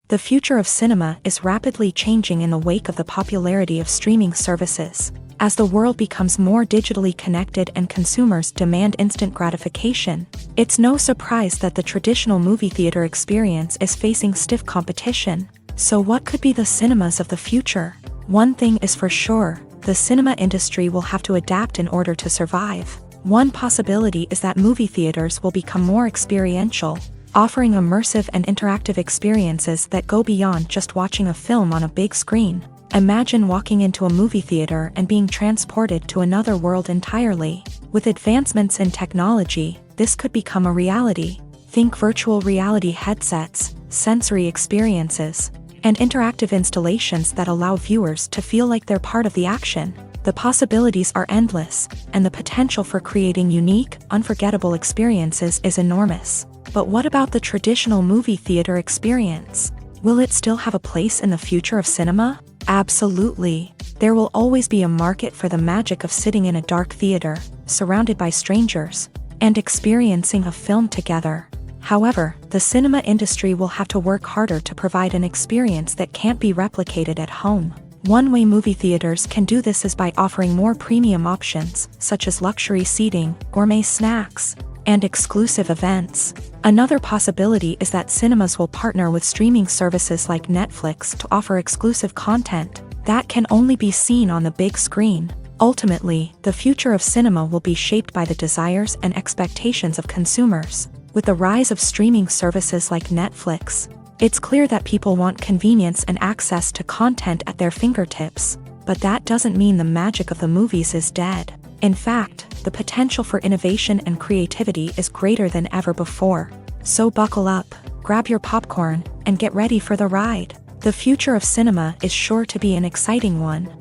[SPEAKER 1] The future of cinema is rapidly changing in the wake of the popularity of streaming services. As the world becomes more digitally connected and consumers demand instant gratification, it's no surprise that the traditional movie theater experience is facing stiff competition. So what could be the cinemas of the future? One thing is for sure, the cinema industry will have to adapt in order to survive. One possibility is that movie theaters will become more experiential, offering immersive and interactive experiences that go beyond just watching a film on a big screen. Imagine walking into a movie theater and being transported to another world entirely. With advancements in technology, this could become a reality. Think virtual reality headsets, sensory experiences, and interactive installations that allow viewers to feel like they're part of the action. The possibilities are endless, and the potential for creating unique, unforgettable experiences is enormous. But what about the traditional movie theater experience? Will it still have a place in the future of cinema? Absolutely. There will always be a market for the magic of sitting in a dark theater, surrounded by strangers, and experiencing a film together. However, the cinema industry will have to work harder to provide an experience that can't be replicated at home. One way movie theaters can do this is by offering more premium options, such as luxury seating, gourmet snacks, and exclusive events. Another possibility is that cinemas will partner with streaming services like Netflix to offer exclusive content that can only be seen on the big screen. Ultimately, the future of cinema will be shaped by the desires and expectations of consumers. With the rise of streaming services like Netflix, it's clear that people want convenience and access to content at their fingertips. But that doesn't mean the magic of the movies is dead. In fact, the potential for innovation and creativity is greater than ever before. So buckle up, grab your popcorn, and get ready for the ride. The future of cinema is sure to be an exciting one.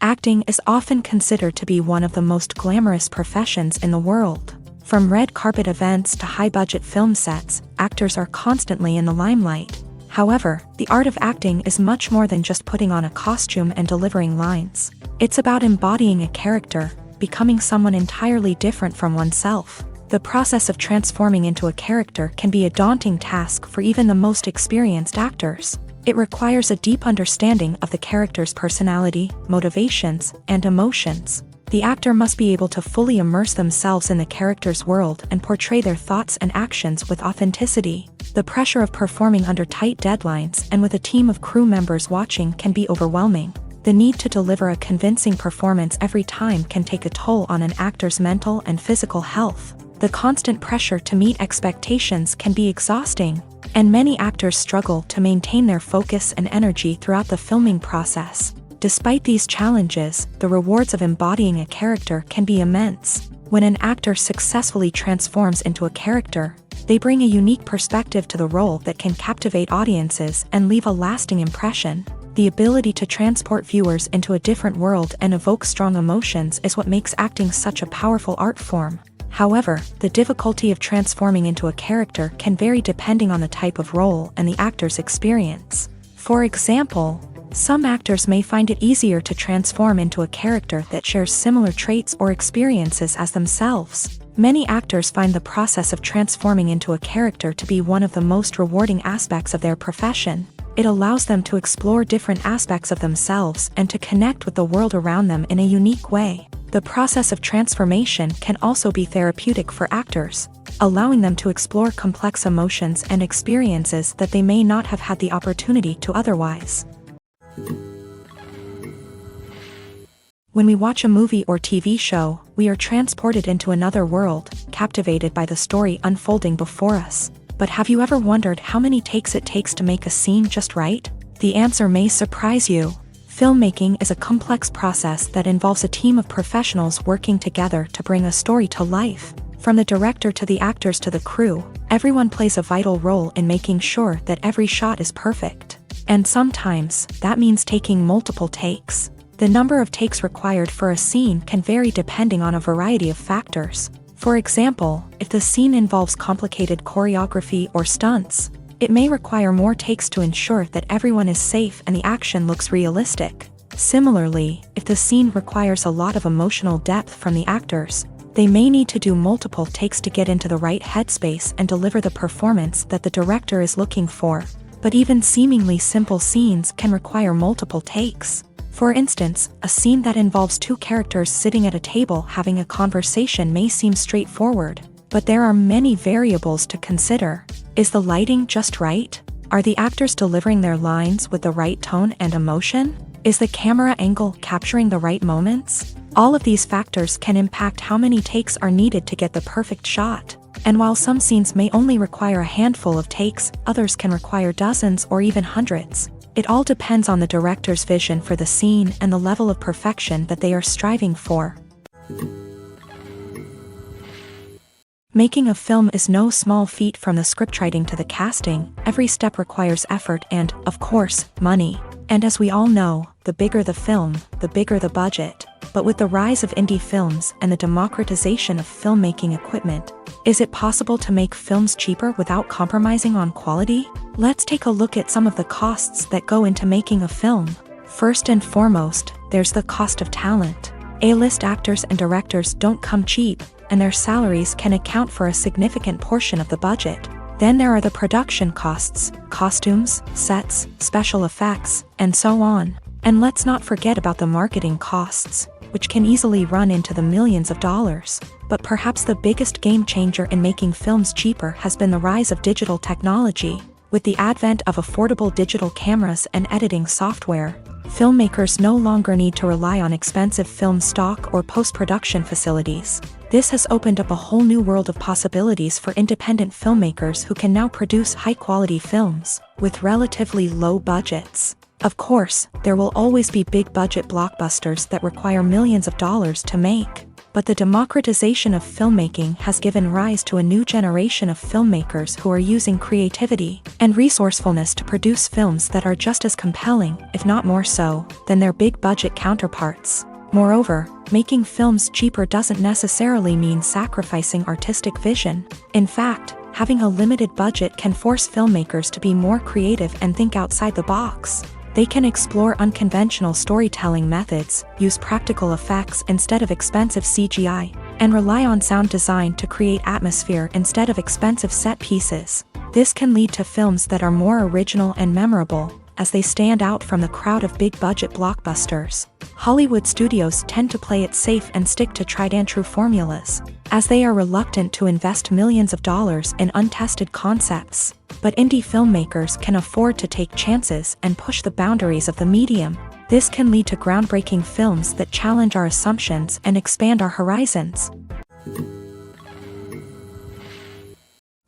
[SPEAKER 1] Acting is often considered to be one of the most glamorous professions in the world. From red carpet events to high-budget film sets, actors are constantly in the limelight. However, the art of acting is much more than just putting on a costume and delivering lines. It's about embodying a character, becoming someone entirely different from oneself. The process of transforming into a character can be a daunting task for even the most experienced actors. It requires a deep understanding of the character's personality, motivations, and emotions. The actor must be able to fully immerse themselves in the character's world and portray their thoughts and actions with authenticity. The pressure of performing under tight deadlines and with a team of crew members watching can be overwhelming. The need to deliver a convincing performance every time can take a toll on an actor's mental and physical health. The constant pressure to meet expectations can be exhausting, and many actors struggle to maintain their focus and energy throughout the filming process. Despite these challenges, the rewards of embodying a character can be immense. When an actor successfully transforms into a character, they bring a unique perspective to the role that can captivate audiences and leave a lasting impression. The ability to transport viewers into a different world and evoke strong emotions is what makes acting such a powerful art form. However, the difficulty of transforming into a character can vary depending on the type of role and the actor's experience. For example, some actors may find it easier to transform into a character that shares similar traits or experiences as themselves. Many actors find the process of transforming into a character to be one of the most rewarding aspects of their profession. It allows them to explore different aspects of themselves and to connect with the world around them in a unique way. The process of transformation can also be therapeutic for actors, allowing them to explore complex emotions and experiences that they may not have had the opportunity to otherwise. When we watch a movie or TV show, we are transported into another world, captivated by the story unfolding before us. But have you ever wondered how many takes it takes to make a scene just right? The answer may surprise you. Filmmaking is a complex process that involves a team of professionals working together to bring a story to life. From the director to the actors to the crew, everyone plays a vital role in making sure that every shot is perfect. And sometimes, that means taking multiple takes. The number of takes required for a scene can vary depending on a variety of factors. For example, if the scene involves complicated choreography or stunts, it may require more takes to ensure that everyone is safe and the action looks realistic. Similarly, if the scene requires a lot of emotional depth from the actors, they may need to do multiple takes to get into the right headspace and deliver the performance that the director is looking for. But even seemingly simple scenes can require multiple takes. For instance, a scene that involves two characters sitting at a table having a conversation may seem straightforward, but there are many variables to consider. Is the lighting just right? Are the actors delivering their lines with the right tone and emotion? Is the camera angle capturing the right moments? All of these factors can impact how many takes are needed to get the perfect shot. And while some scenes may only require a handful of takes, others can require dozens or even hundreds. It all depends on the director's vision for the scene and the level of perfection that they are striving for. Making a film is no small feat. From the scriptwriting to the casting, every step requires effort and, of course, money. And as we all know, the bigger the film, the bigger the budget. But with the rise of indie films and the democratization of filmmaking equipment, is it possible to make films cheaper without compromising on quality? Let's take a look at some of the costs that go into making a film. First and foremost, there's the cost of talent. A-list actors and directors don't come cheap, and their salaries can account for a significant portion of the budget. Then there are the production costs, costumes, sets, special effects, and so on. And let's not forget about the marketing costs, which can easily run into the millions of dollars. But perhaps the biggest game changer in making films cheaper has been the rise of digital technology. With the advent of affordable digital cameras and editing software, filmmakers no longer need to rely on expensive film stock or post-production facilities. This has opened up a whole new world of possibilities for independent filmmakers who can now produce high-quality films with relatively low budgets. Of course, there will always be big-budget blockbusters that require millions of dollars to make. But the democratization of filmmaking has given rise to a new generation of filmmakers who are using creativity and resourcefulness to produce films that are just as compelling, if not more so, than their big-budget counterparts. Moreover, making films cheaper doesn't necessarily mean sacrificing artistic vision. In fact, having a limited budget can force filmmakers to be more creative and think outside the box. They can explore unconventional storytelling methods, use practical effects instead of expensive CGI, and rely on sound design to create atmosphere instead of expensive set pieces. This can lead to films that are more original and memorable, as they stand out from the crowd of big-budget blockbusters. Hollywood studios tend to play it safe and stick to tried-and-true formulas, as they are reluctant to invest millions of dollars in untested concepts. But indie filmmakers can afford to take chances and push the boundaries of the medium. This can lead to groundbreaking films that challenge our assumptions and expand our horizons.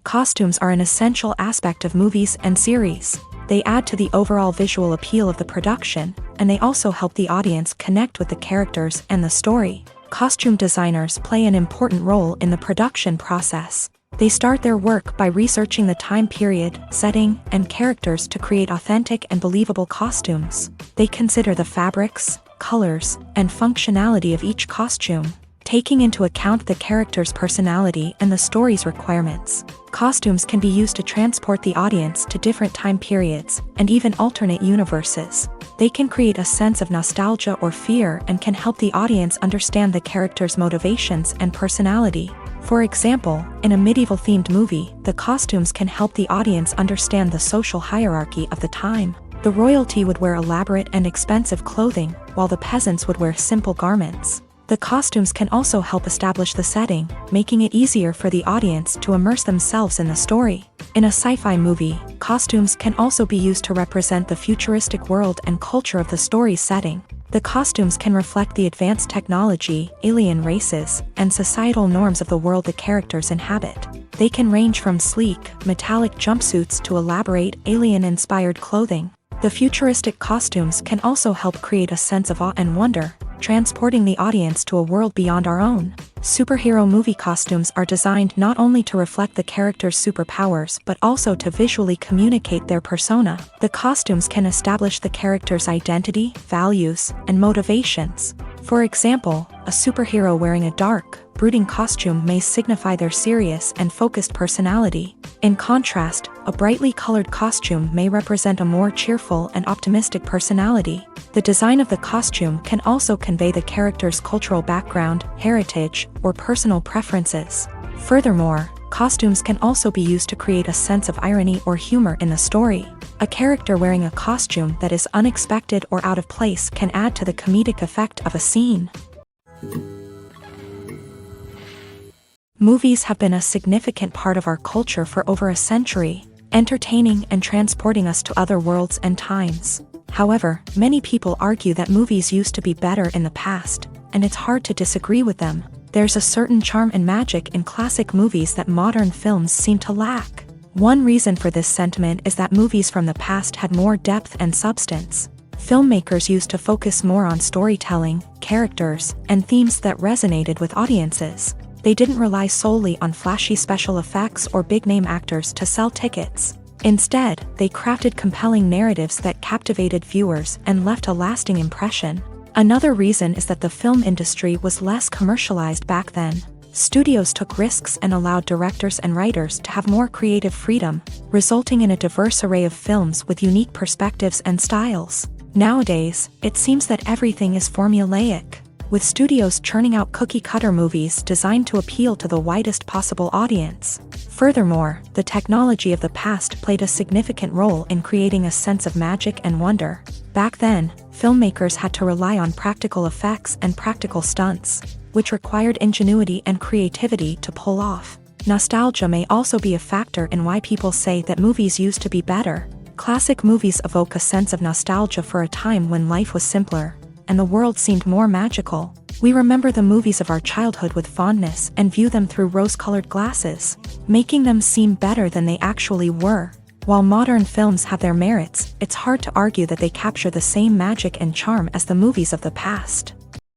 [SPEAKER 1] Costumes are an essential aspect of movies and series. They add to the overall visual appeal of the production, and they also help the audience connect with the characters and the story. Costume designers play an important role in the production process. They start their work by researching the time period, setting, and characters to create authentic and believable costumes. They consider the fabrics, colors, and functionality of each costume, taking into account the character's personality and the story's requirements. Costumes can be used to transport the audience to different time periods and even alternate universes. They can create a sense of nostalgia or fear and can help the audience understand the character's motivations and personality. For example, in a medieval-themed movie, the costumes can help the audience understand the social hierarchy of the time. The royalty would wear elaborate and expensive clothing, while the peasants would wear simple garments. The costumes can also help establish the setting, making it easier for the audience to immerse themselves in the story. In a sci-fi movie, costumes can also be used to represent the futuristic world and culture of the story's setting. The costumes can reflect the advanced technology, alien races, and societal norms of the world the characters inhabit. They can range from sleek, metallic jumpsuits to elaborate, alien-inspired clothing. The futuristic costumes can also help create a sense of awe and wonder, transporting the audience to a world beyond our own. Superhero movie costumes are designed not only to reflect the character's superpowers but also to visually communicate their persona. The costumes can establish the character's identity, values, and motivations. For example, a superhero wearing a dark, brooding costume may signify their serious and focused personality. In contrast, a brightly colored costume may represent a more cheerful and optimistic personality. The design of the costume can also convey the character's cultural background, heritage, or personal preferences. Furthermore, costumes can also be used to create a sense of irony or humor in the story. A character wearing a costume that is unexpected or out of place can add to the comedic effect of a scene. Movies have been a significant part of our culture for over a century, entertaining and transporting us to other worlds and times. However, many people argue that movies used to be better in the past, and it's hard to disagree with them. There's a certain charm and magic in classic movies that modern films seem to lack. One reason for this sentiment is that movies from the past had more depth and substance. Filmmakers used to focus more on storytelling, characters, and themes that resonated with audiences. They didn't rely solely on flashy special effects or big-name actors to sell tickets. Instead, they crafted compelling narratives that captivated viewers and left a lasting impression. Another reason is that the film industry was less commercialized back then. Studios took risks and allowed directors and writers to have more creative freedom, resulting in a diverse array of films with unique perspectives and styles. Nowadays, it seems that everything is formulaic, with studios churning out cookie-cutter movies designed to appeal to the widest possible audience. Furthermore, the technology of the past played a significant role in creating a sense of magic and wonder. Back then, filmmakers had to rely on practical effects and practical stunts, which required ingenuity and creativity to pull off. Nostalgia may also be a factor in why people say that movies used to be better. Classic movies evoke a sense of nostalgia for a time when life was simpler, and the world seemed more magical. We remember the movies of our childhood with fondness and view them through rose-colored glasses, making them seem better than they actually were. While modern films have their merits, it's hard to argue that they capture the same magic and charm as the movies of the past.